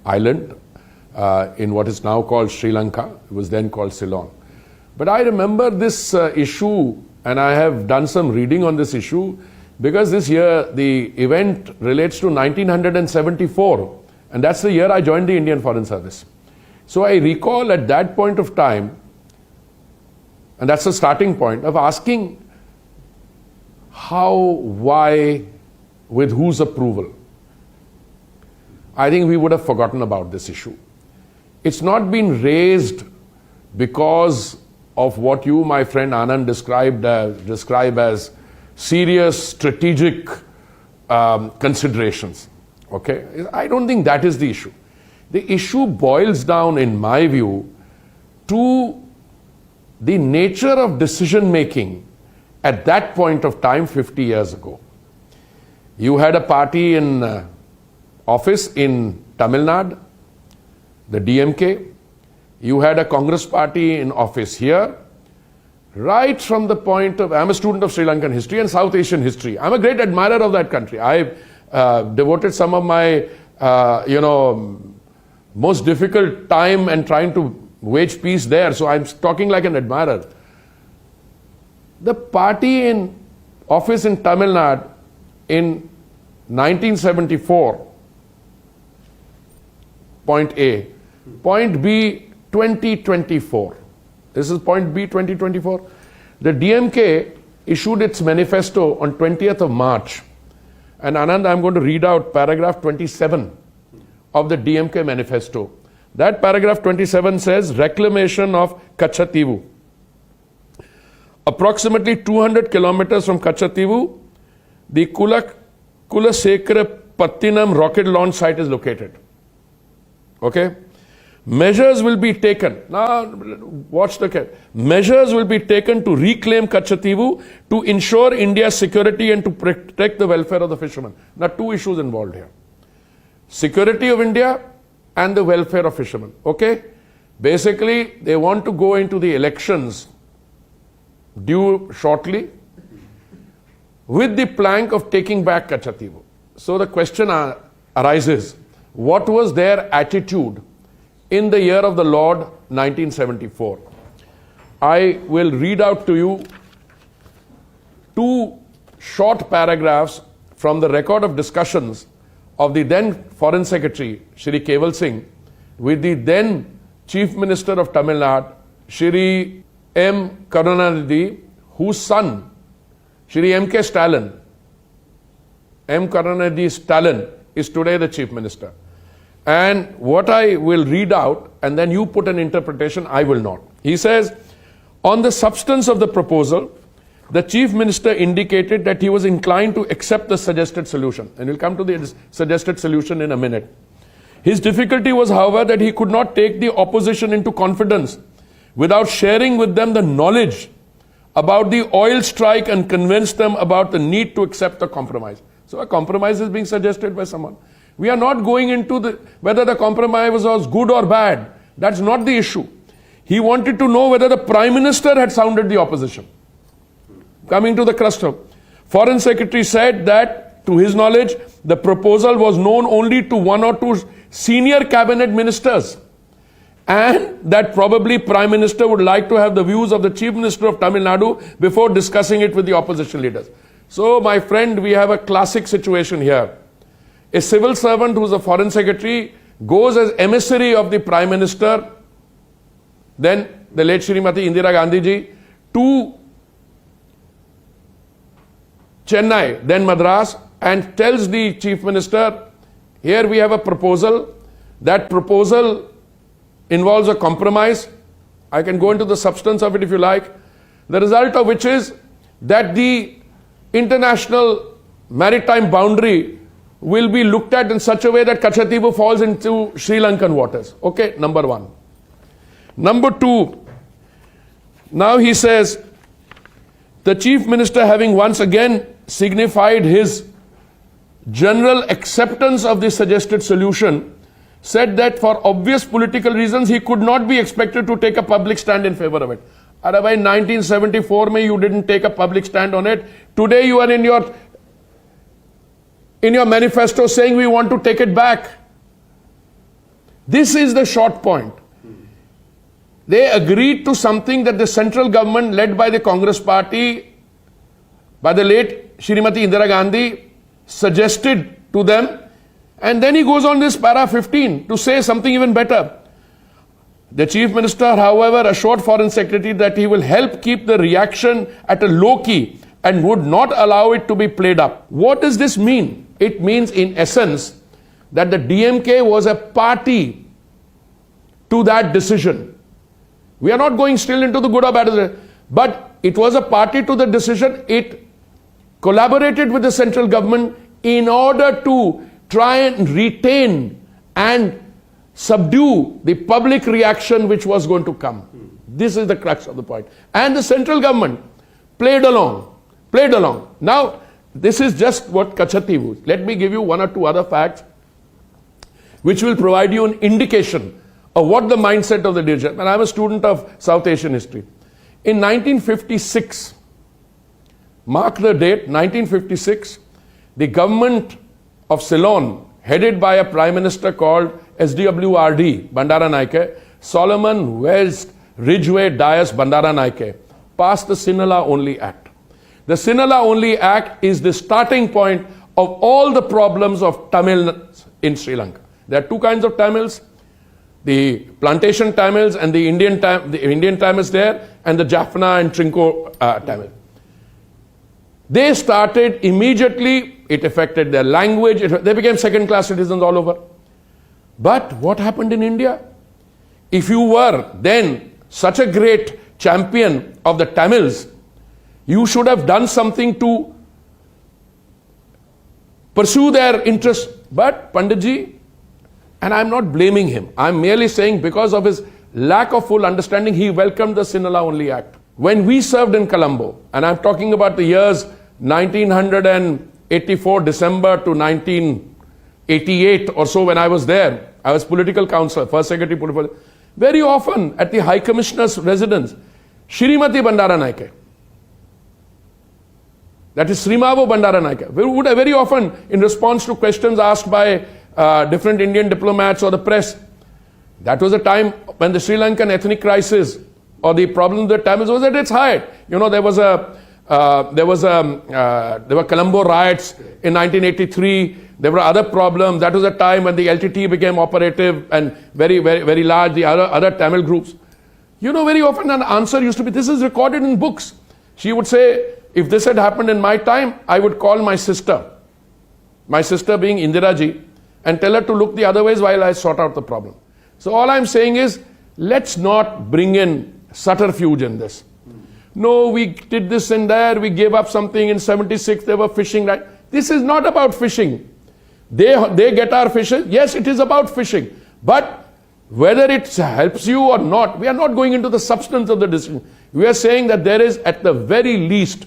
island in what is now called Sri Lanka. It was then called Ceylon. But I remember this issue, and I have done some reading on this issue, because this year the event relates to 1974, and that's the year I joined the Indian Foreign Service. So I recall at that point of time, and that's the starting point, of asking how, why, with whose approval. I think we would have forgotten about this issue. It's not been raised because of what you, my friend Anand, describe as serious strategic considerations. Okay? I don't think that is the issue. The issue boils down, in my view, to the nature of decision making at that point of time 50 years ago. You had a party in office in Tamil Nadu, the DMK. You had a Congress party in office here. Right from the point of, I'm a student of Sri Lankan history and South Asian history. I'm a great admirer of that country. I've devoted some of my, most difficult time and trying to wage peace there. So I'm talking like an admirer. The party in office in Tamil Nadu in 1974, point A. Point B, 2024. This is point B, 2024. The DMK issued its manifesto on 20th of March. And Anand, I'm going to read out paragraph 27 of the DMK manifesto. That paragraph 27 says, reclamation of Katchatheevu. Approximately 200 kilometers from Katchatheevu, the Kulasekara Pattinam rocket launch site is located. Okay? Measures will be taken. Now, watch the case. Measures will be taken to reclaim Katchatheevu to ensure India's security and to protect the welfare of the fishermen. Now, two issues involved here. Security of India and the welfare of fishermen. Okay? Basically, they want to go into the elections due shortly with the plank of taking back Katchatheevu. So the question arises, what was their attitude in the year of the Lord 1974? I will read out to you two short paragraphs from the record of discussions of the then Foreign Secretary, Sri Singh, with the then Chief Minister of Tamil Nadu, Sri M Karunanidhi, whose son, Sri M Karunanidhi Stalin, is today the Chief Minister. And what I will read out, and then you put an interpretation, I will not. He says, on the substance of the proposal, the Chief Minister indicated that he was inclined to accept the suggested solution. And we'll come to the suggested solution in a minute. His difficulty was, however, that he could not take the opposition into confidence without sharing with them the knowledge about the oil strike and convince them about the need to accept the compromise. So a compromise is being suggested by someone. We are not going into whether the compromise was good or bad. That's not the issue. He wanted to know whether the Prime Minister had sounded the opposition. Coming to the crust of, Foreign Secretary said that to his knowledge, the proposal was known only to 1 or 2 senior cabinet ministers, and that probably Prime Minister would like to have the views of the Chief Minister of Tamil Nadu before discussing it with the opposition leaders. So, my friend, we have a classic situation here. A civil servant who is a foreign secretary goes as emissary of the Prime Minister, then the late Srimati Indira Gandhi ji, to Chennai, then Madras, and tells the Chief Minister, here we have a proposal. That proposal involves a compromise. I can go into the substance of it if you like. The result of which is that the international maritime boundary will be looked at in such a way that Katchatheevu falls into Sri Lankan waters. Okay, number one. Number two, now he says, the Chief Minister, having once again signified his general acceptance of the suggested solution, said that for obvious political reasons he could not be expected to take a public stand in favor of it. Otherwise, in 1974 you didn't take a public stand on it. Today you are in your manifesto saying we want to take it back. This is the short point. They agreed to something that the central government led by the Congress party, by the late Srimati Indira Gandhi, suggested to them, and then he goes on this para 15 to say something even better. The Chief Minister, however, assured Foreign Secretary that he will help keep the reaction at a low key and would not allow it to be played up. What does this mean? It means, in essence, that the DMK was a party to that decision. We are not going still into the good or bad, but it was a party to the decision. It collaborated with the central government in order to try and retain and subdue the public reaction which was going to come. This is the crux of the point. And the central government played along. Now, this is just what Katchatheevu. Let me give you 1 or 2 other facts which will provide you an indication of what the mindset of the decision. And I'm a student of South Asian history. In 1956, mark the date, 1956, the government of Ceylon, headed by a Prime Minister called SWRD, Bandaranaike, Solomon West Ridgeway Dias Bandaranaike, passed the Sinhala Only Act. The Sinhala Only Act is the starting point of all the problems of Tamils in Sri Lanka. There are 2 kinds of Tamils, the plantation Tamils and the Indian Tamils there, and the Jaffna and Trinco Tamil. They started immediately. It affected their language. They became second-class citizens all over. But what happened in India? If you were then such a great champion of the Tamils, you should have done something to pursue their interests. But Panditji, and I'm not blaming him, I'm merely saying because of his lack of full understanding, he welcomed the Sinhala Only Act. When we served in Colombo, and I'm talking about the years 1984 December to 1988 or so, when I was there, I was political counselor, first secretary political. Very often at the High Commissioner's residence, Shrimati Bandaranaike, that is Srimavo Bandaranaike, would very often, in response to questions asked by different Indian diplomats or the press, that was a time when the Sri Lankan ethnic crisis or the problem of the Tamils was at its height. You know, there were Colombo riots in 1983. There were other problems. That was a time when the LTT became operative and very, very, very large, the other Tamil groups. You know, very often an answer used to be, this is recorded in books. She would say, if this had happened in my time, I would call my sister being Indira ji, and tell her to look the other ways while I sort out the problem. So all I'm saying is, let's not bring in subterfuge in this. No, we did this and there, we gave up something in 76, they were fishing. Right? This is not about fishing. They get our fishes. Yes, it is about fishing. But whether it helps you or not, we are not going into the substance of the decision. We are saying that there is at the very least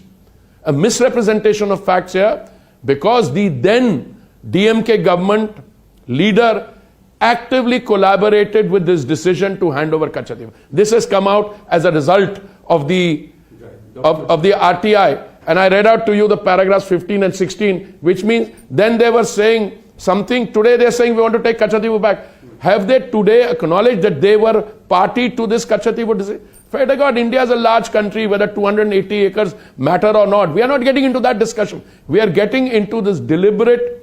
a misrepresentation of facts here, because the then DMK government leader actively collaborated with this decision to hand over Katchatheevu. This has come out as a result of the RTI, And I read out to you the paragraphs 15 and 16, which means then they were saying something. Today they're saying we want to take Katchatheevu back. Have they today acknowledged that they were party to this Katchatheevu decision? Fair to God, India is a large country, whether 280 acres matter or not. We are not getting into that discussion. We are getting into this deliberate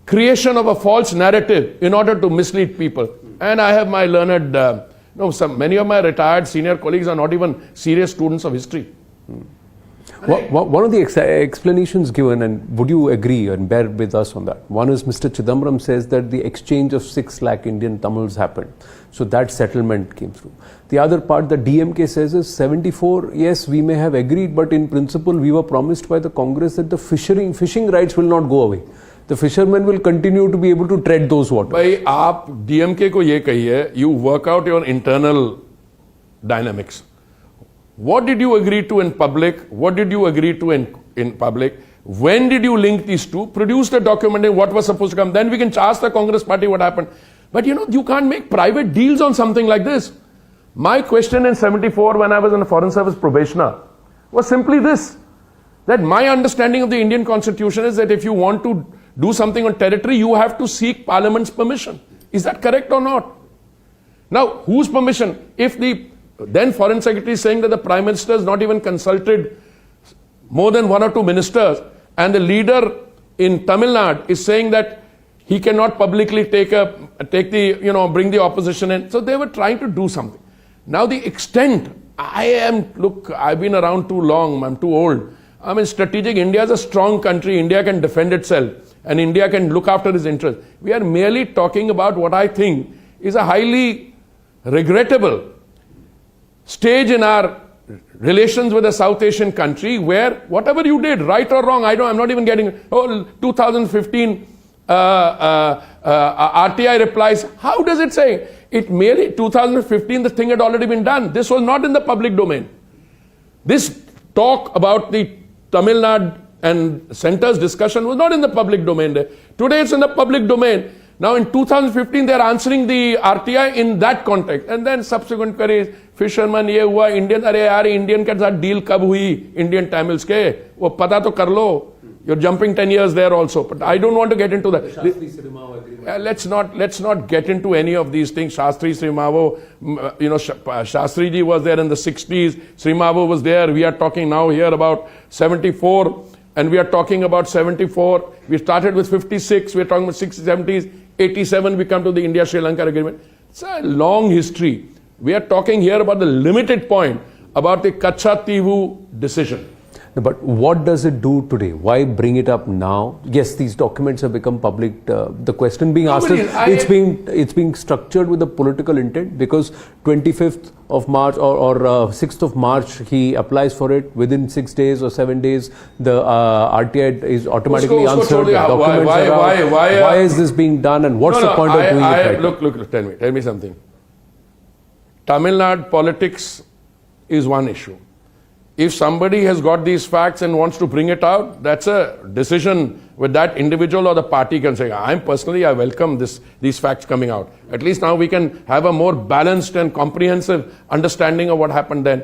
creation of a false narrative in order to mislead people. And I have my learned, many of my retired senior colleagues are not even serious students of history. One of the explanations given, and would you agree and bear with us on that? One is Mr. Chidambaram says that the exchange of 6 lakh Indian Tamils happened. So that settlement came through. The other part that DMK says is 74, yes, we may have agreed, but in principle we were promised by the Congress that the fishing rights will not go away. The fishermen will continue to be able to tread those waters. Bhai, aap DMK ko ye kahiye, you work out your internal dynamics. What did you agree to in public? What did you agree to in public? When did you link these two? Produce the document and what was supposed to come. Then we can ask the Congress party what happened. But you can't make private deals on something like this. My question in 74 when I was in a Foreign Service probationer was simply this. That my understanding of the Indian Constitution is that if you want to do something on territory, you have to seek Parliament's permission. Is that correct or not? Now, whose permission? If the then Foreign Secretary is saying that the Prime Minister has not even consulted more than 1 or 2 ministers, and the leader in Tamil Nadu is saying that he cannot publicly bring the opposition in. So they were trying to do something. Now the extent, I've been around too long, I'm too old. I mean, strategic, India is a strong country, India can defend itself, and India can look after its interests. We are merely talking about what I think is a highly regrettable stage in our relations with a South Asian country where whatever you did, right or wrong, I'm not even getting, 2015 RTI replies, how does it say? It merely, 2015 the thing had already been done. This was not in the public domain. This talk about the Tamil Nadu and center's discussion was not in the public domain there. Today it's in the public domain. Now in 2015 they are answering the RTI in that context, and then subsequent queries, fisherman ye hua, Indian, are yaar Indian ke saath deal kab hui, Indian Tamils ke, wo pata to kar lo. You're jumping 10 years there also, but I don't want to get into that. Let's not get into any of these things. Shastri Srimavo, Shastri ji was there in the 60s. Srimavo was there. We are talking now here about 74, and we are talking about 74. We started with 56. We are talking about 60s, 70s, 87. We come to the India-Sri Lanka agreement. It's a long history. We are talking here about the limited point about the Katchatheevu decision. But what does it do today? Why bring it up now? Yes, these documents have become public. The question being asked is, it's being structured with a political intent, because 25th of March or 6th of March he applies for it. Within 6 days or 7 days, the RTI is automatically answered. Why is this being done, and what's the point of doing it right now? Look, tell me something. Tamil Nadu politics is one issue. If somebody has got these facts and wants to bring it out, that's a decision with that individual, or the party can say, I welcome these facts coming out. At least now we can have a more balanced and comprehensive understanding of what happened then.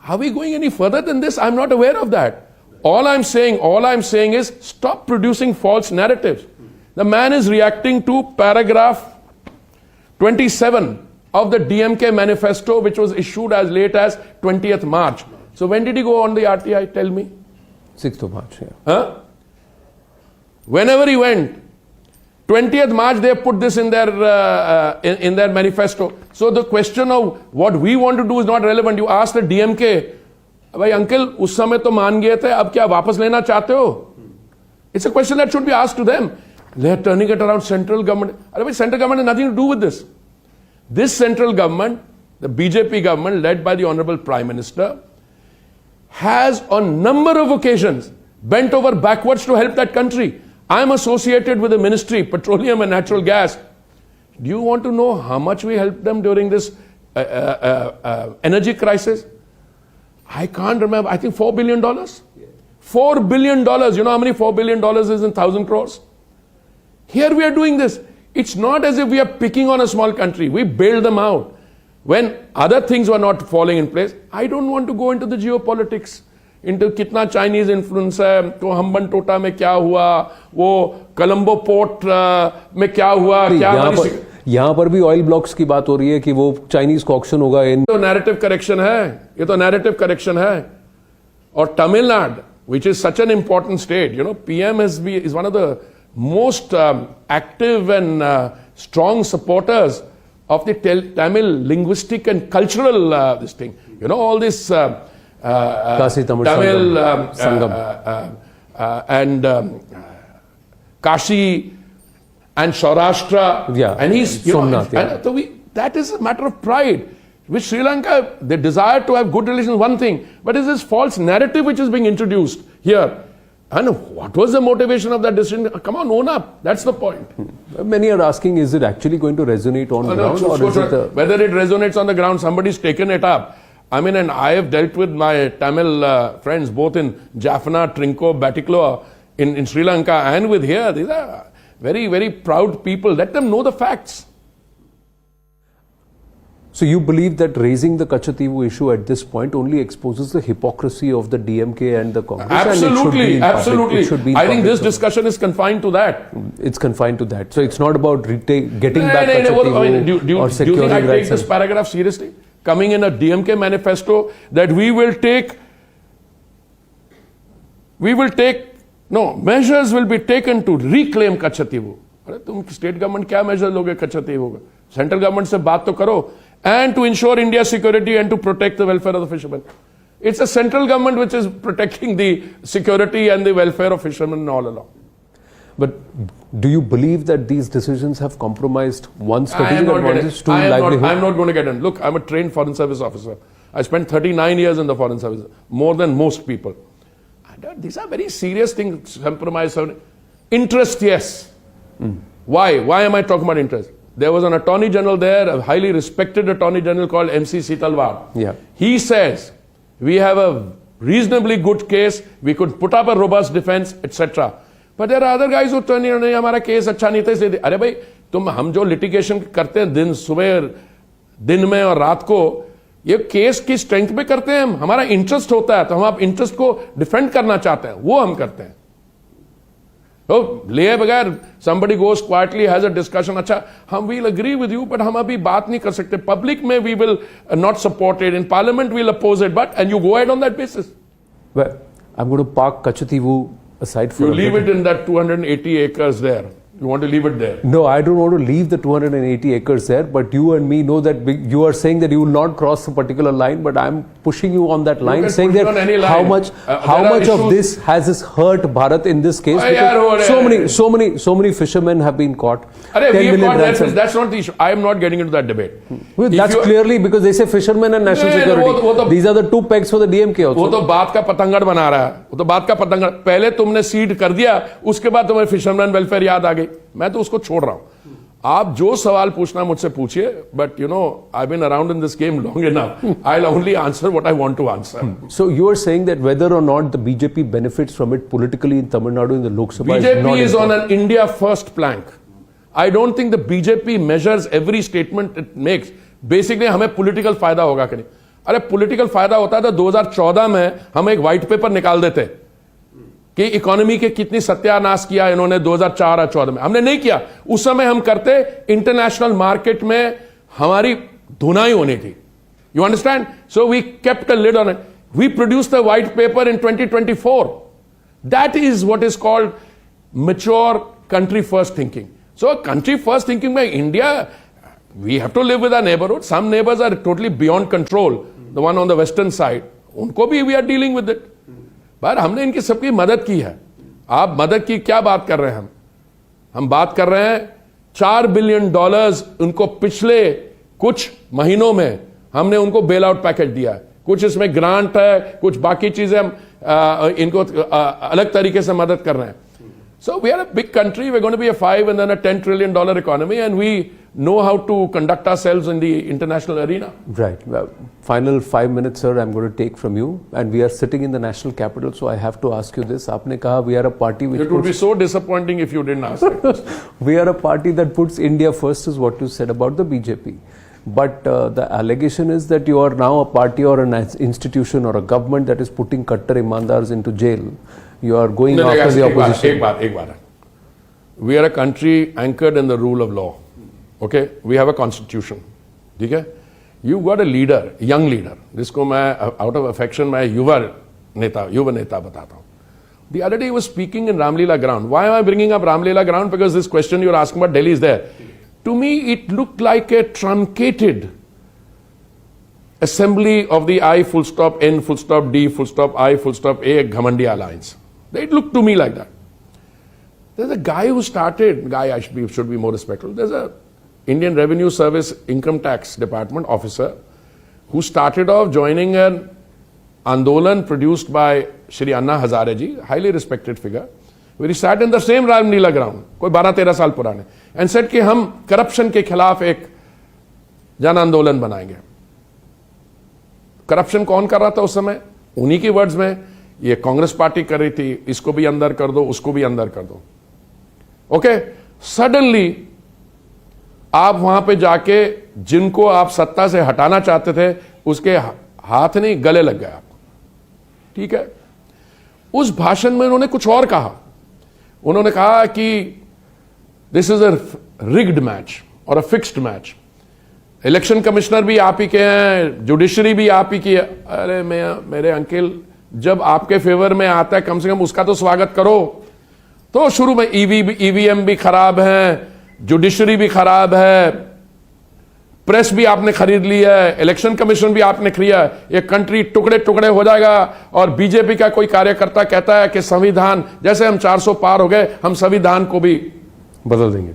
Are we going any further than this? I'm not aware of that. All I'm saying is stop producing false narratives. The man is reacting to paragraph 27 of the DMK manifesto, which was issued as late as 20th March. So when did he go on the RTI? Tell me. 6th of March, yeah. Huh? Whenever he went, 20th March, they put this in their manifesto. So the question of what we want to do is not relevant. You ask the DMK, "Bhai, uncle, us samay to maan gaye the, ab kya wapas lena chahte ho?" It's a question that should be asked to them. They are turning it around central government. Central government has nothing to do with this. This central government, the BJP government led by the Honorable Prime Minister, has on number of occasions bent over backwards to help that country. I am associated with the ministry, petroleum and natural gas. Do you want to know how much we helped them during this energy crisis? I can't remember. I think $4 billion. $4 billion. You know how many $4 billion is in 1,000 crores? Here we are doing this. It's not as if we are picking on a small country. We bailed them out when other things were not falling in place. I don't want to go into the geopolitics. इनका कितना Chinese influence है, तो हम्बन टोटा में क्या हुआ, वो Colombo port में क्या हुआ, क्या यहाँ पर भी ऑयल ब्लॉक्स की बात हो रही है कि वो चाइनीज का ऑक्शन होगा। तो नैरेटिव करेक्शन है, ये तो नैरेटिव करेक्शन है। और Tamil Nadu, which is such an important state, you know, PM is one of the most active and strong supporters of the Tamil linguistic and cultural this thing. You know, all this Tamil and Kashi and Saurashtra. Yeah, and he's Somnath. So that is a matter of pride. With Sri Lanka, they desire to have good relations, one thing, but it's this false narrative which is being introduced here. And what was the motivation of that decision? Come on, own up. That's the point. Many are asking, is it actually going to resonate on ground? Or is it whether it resonates on the ground, somebody's taken it up. I mean, and I have dealt with my Tamil friends, both in Jaffna, Trinco, Batticaloa, in Sri Lanka, and with here. These are very, very proud people. Let them know the facts. So you believe that raising the Katchatheevu issue at this point only exposes the hypocrisy of the DMK and the Congress? Absolutely, absolutely. I think this discussion is confined to that. It's confined to that. So it's not about getting back Katchatheevu or securing rights. Do you think I take this paragraph seriously? Coming in a DMK manifesto that measures will be taken to reclaim Katchatheevu. अरे तुम state government क्या major लोगे कच्चतीवू का? Central government से बात तो करो. And to ensure India's security and to protect the welfare of the fishermen. It's a central government which is protecting the security and the welfare of fishermen all along. But do you believe that these decisions have compromised one strategic advantage to livelihood? I'm not going to get in. Look, I'm a trained foreign service officer. I spent 39 years in the foreign service, more than most people. These are very serious things. Compromise. Interest, yes. Why? Why am I talking about interest? There was an attorney general there, a highly respected attorney general called MC Sitalwar. Yeah. He says, we have a reasonably good case, we could put up a robust defense, etc. But there are other guys who turn in, हमारा case अच्छा नहीं था इसलिए. अरे भाई, हम जो litigation करते हैं दिन में और रात को, ये केस की स्ट्रेंथ पे करते हैं हमारा इंटरेस्ट होता है, तो हम आप इंटरेस्ट को डिफेंड करना चाहते हैं, वो हम करते हैं. तो ले बगैर somebody goes quietly has a discussion, अच्छा हम we'll agree with you, but हम अभी बात नहीं कर सकते. Public में we will not support it, in Parliament we'll oppose it, but and you go ahead on that basis. Well, I'm going to park Katchatheevu aside for you leave it in that 280 acres there. You want to leave it there? No, I don't want to leave the 280 acres there, but you and me know that you are saying that you will not cross a particular line, but I'm pushing you on that line, saying that how much of this has hurt Bharat in this case? So many fishermen have been caught. That's not the issue. I am not getting into that debate. Well, that's clearly because they say fishermen and national security. These are the two pegs for the DMK also. वो तो बात का पतंगड़ बना रहा है. वो तो बात का पतंगड़. पहले तुमने सीड कर दिया, उसके बाद तुम्हें फिशरमैन वेलफेयर याद आ गई. मैं तो उसको छोड़ रहा हूं. आप जो सवाल पूछना मुझसे पूछिए, but you know, I've been around in this game long enough. I'll only answer what I want to answer. So you are saying that whether or not the BJP benefits from it politically in Tamil Nadu in the Lok Sabha BJP is on an India first plank. I don't think the BJP measures every statement it makes. Basically, हमें political फायदा होगा कि नहीं. अरे political फायदा होता था 2014 में हम एक white paper निकाल देते कि इकोनॉमी के कितनी सत्यानाश किया इन्होंने 2004 और 2014 में. हमने नहीं किया. उस समय हम करते इंटरनेशनल मार्केट में हमारी धुनाई होनी थी. You understand? So we kept a lid on it. We produced the white paper in 2024. That is what is called mature country first thinking. So country first thinking by India, we have to live with our neighborhood. Some neighbors are totally beyond control. The one on the western side, उनको भी we are dealing with it. पर हमने इनकी सबकी मदद की है. आप मदद की क्या बात कर रहे हैं? हम बात कर रहे हैं $4 बिलियन उनको पिछले कुछ महीनों में हमने उनको बेल आउट पैकेज दिया है. कुछ इसमें ग्रांट है, कुछ बाकी चीजें हम इनको अलग तरीके से मदद कर रहे हैं. So we are a big country. We're going to be a $5 and then a $10 trillion economy, and we know how to conduct ourselves in the international arena. Right. Well, final 5 minutes, sir, I'm going to take from you. And we are sitting in the national capital, so I have to ask you this. Aapne kaha we are a party which it would be so disappointing if you didn't ask it. We are a party that puts India first, is what you said about the BJP. But the allegation is that you are now a party or an institution or a government that is putting Kattar Imandars into jail. You are going after the opposition. Ek baat. We are a country anchored in the rule of law. Okay? We have a constitution. Okay? You got a leader, young leader. जिसको मैं out of affection मैं युवा नेता बताता हूँ. The other day he was speaking in Ramlila ground. Why am I bringing up Ramlila ground? Because this question you're asking about Delhi is there. To me, it looked like a truncated assembly of the I full stop, N full stop, D full stop, I full stop, A Ghamandiya lines. It looked to me like that. There's a guy who started, I should be more respectful. There's a Indian Revenue Service Income Tax Department officer who started off joining an Andolan produced by Sri Anna Hazare ji, highly respected figure, where he sat in the same Ramlila ground, कोई 12-13 साल पुराने, and said कि हम corruption के खिलाफ एक जन आंदोलन बनाएंगे. Corruption कौन कर रहा था उस समय? उन्हीं की words में, ये कांग्रेस पार्टी कर रही थी, इसको भी अंदर कर दो, उसको भी अंदर कर दो. Okay? Suddenly, आप वहां पे जाके जिनको आप सत्ता से हटाना चाहते थे, उसके हाथ नहीं गले लग गया. ठीक है. उस भाषण में उन्होंने कुछ और कहा. उन्होंने कहा कि this is a rigged match और a fixed match. Election commissioner भी आप ही के हैं, जुडिशरी भी आप ही की है. अरे मेरे अंकल, जब आपके फेवर में आता है कम से कम उसका तो स्वागत करो. तो शुरू में ईवीएम भी खराब है, जुडिशरी भी खराब है, प्रेस भी आपने खरीद ली है, इलेक्शन कमीशन भी आपने खरीदा है. ये कंट्री टुकड़े टुकड़े हो जाएगा. और बीजेपी का कोई कार्यकर्ता कहता है कि संविधान, जैसे हम 400 पार हो गए, हम संविधान को भी बदल देंगे.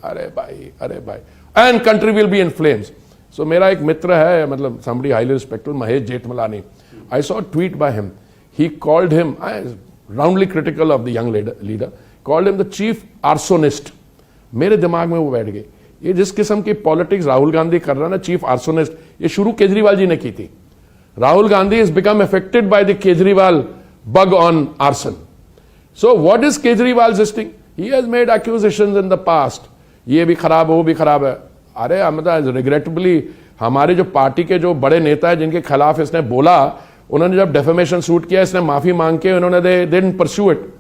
अरे भाई, and country will be in flames. So मेरा एक मित्र है, मतलब somebody highly respected, Mahesh Jethmalani. I saw a tweet by him. He called him, roundly critical of the young leader, called him the chief arsonist. मेरे दिमाग में वो बैठ गई. ये जिस किस्म की पॉलिटिक्स राहुल गांधी कर रहा है ना, चीफ आर्सोनिस्ट, ये शुरू केजरीवाल जी ने की थी. Rahul Gandhi is become affected by the Kejriwal bug on arson. So what is Kejriwal jesting? He has made accusations in the past. ये भी खराब है, वो भी खराब है. अरे मतलब रिग्रेटेबली हमारे जो पार्टी के जो बड़े नेता है जिनके खिलाफ इसने बोला, उन्होंने जब डेफेमेशन सूट किया, इसने माफी मांग के उन्होंने दे डिडंट परस्यू इट.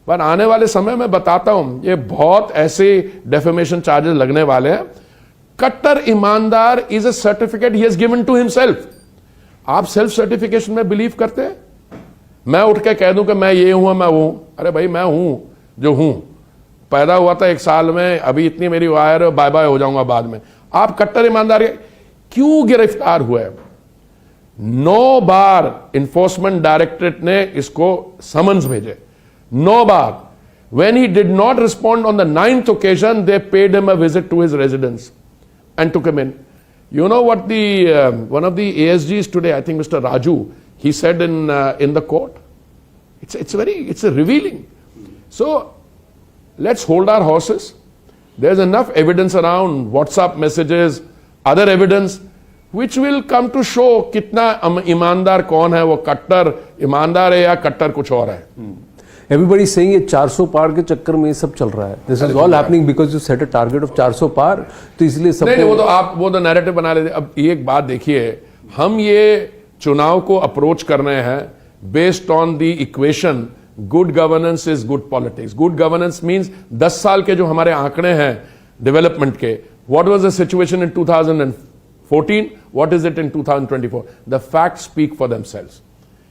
पर आने वाले समय में बताता हूं, ये बहुत ऐसे डेफेमेशन चार्जेस लगने वाले हैं. कट्टर ईमानदार is a certificate he has given to himself. आप सेल्फ सर्टिफिकेशन में बिलीव करते हैं? मैं उठ के कह दूं कि मैं ये हूं, मैं वो हूं. अरे भाई, मैं हूं जो हूं. पैदा हुआ था 1 साल में, अभी इतनी मेरी वायर, बाय बाय हो जाऊंगा बाद में. आप कट्टर ईमानदार क्यों गिरफ्तार हुए? 9 बार इन्फोर्समेंट डायरेक्टरेट ने इसको समन्स भेजे. 9 बार. When he did not respond on the 9th occasion, they paid him a visit to his residence and took him in. You know what one of the ASGs today, I think Mr. Raju, he said in the court? It's a revealing. So let's hold our horses. There's enough evidence around, WhatsApp messages, other evidence, which will come to show कितना ईमानदार कौन है, वो कट्टर ईमानदार है या कट्टर कुछ और है. Everybody is saying ये 400 पार के चक्कर में ये सब चल रहा है. This is all happening because you set a target of 400 पार. तो इसलिए सब नहीं, वो तो नैरेटिव बना लेते. अब एक बात देखिए, हम ये चुनाव को अप्रोच कर रहे हैं based on the equation good governance is good politics. Good governance means 10 साल के जो हमारे आंकड़े हैं डेवलपमेंट के, what was the situation in 2014, what is it in 2024? The facts speak for themselves.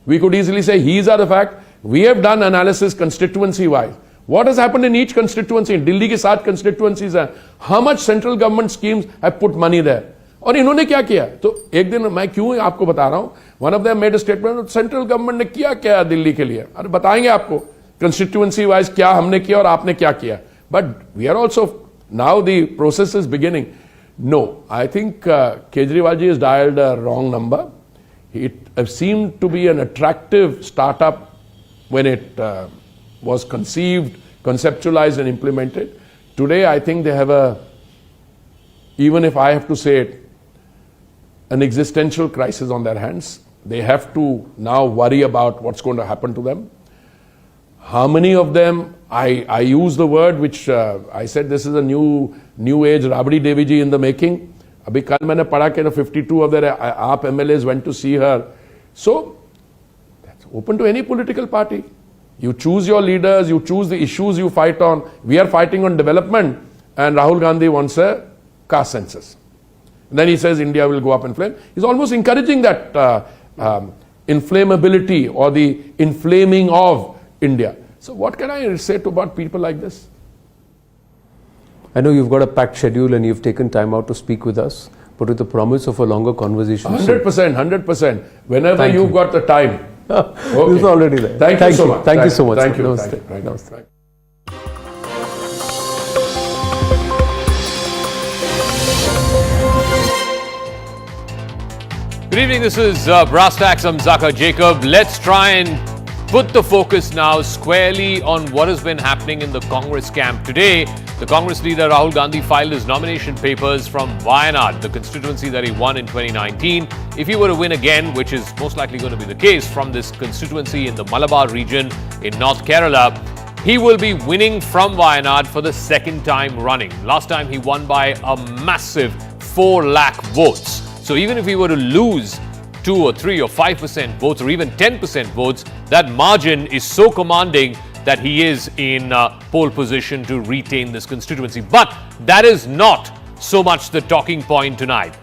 We could easily say these are the fact. We have done analysis constituency wise. What has happened in each constituency? Delhi के 7 constituencies हैं. How much central government schemes have put money there? और इन्होंने क्या किया? तो एक दिन मैं क्यों आपको बता रहा हूं, one of them made a statement, central government ने क्या दिल्ली के लिए. अरे बताएंगे आपको कंस्टिट्यूएंसी वाइज क्या हमने किया और आपने क्या किया. But we are also now the process is beginning. No, I think Kejriwal ji is dialled a wrong number. It seemed to be an attractive startup when it was conceived, conceptualized and implemented. Today I think they have even if I have to say it, an existential crisis on their hands. They have to now worry about what's going to happen to them. How many of them, I use the word which I said this is a new age Rabdi Devi ji in the making. Abhi kal maine padha ke 52 of their AAP MLAs went to see her. So, that's open to any political party. You choose your leaders, you choose the issues you fight on. We are fighting on development, and Rahul Gandhi wants a caste census. And then he says India will go up in flame. He's almost encouraging that inflammability or the inflaming of India. So what can I say about people like this? I know you've got a packed schedule and you've taken time out to speak with us, but with the promise of a longer conversation. 100%. Whenever you've got the time. Okay. He's already there. Thank you so much. Thank you so much. Thank you. Namaste. Thank you. Namaste. Good evening, this is Brass Tacks. I'm Zaka Jacob. Let's try and put the focus now squarely on what has been happening in the Congress camp. Today, the Congress leader Rahul Gandhi filed his nomination papers from Wayanad, the constituency that he won in 2019. If he were to win again, which is most likely going to be the case from this constituency in the Malabar region in North Kerala, he will be winning from Wayanad for the second time running. Last time he won by a massive 4 lakh votes. So even if he were to lose 2 or 3 or 5% votes or even 10% votes, that margin is so commanding that he is in pole position to retain this constituency. But that is not so much the talking point tonight.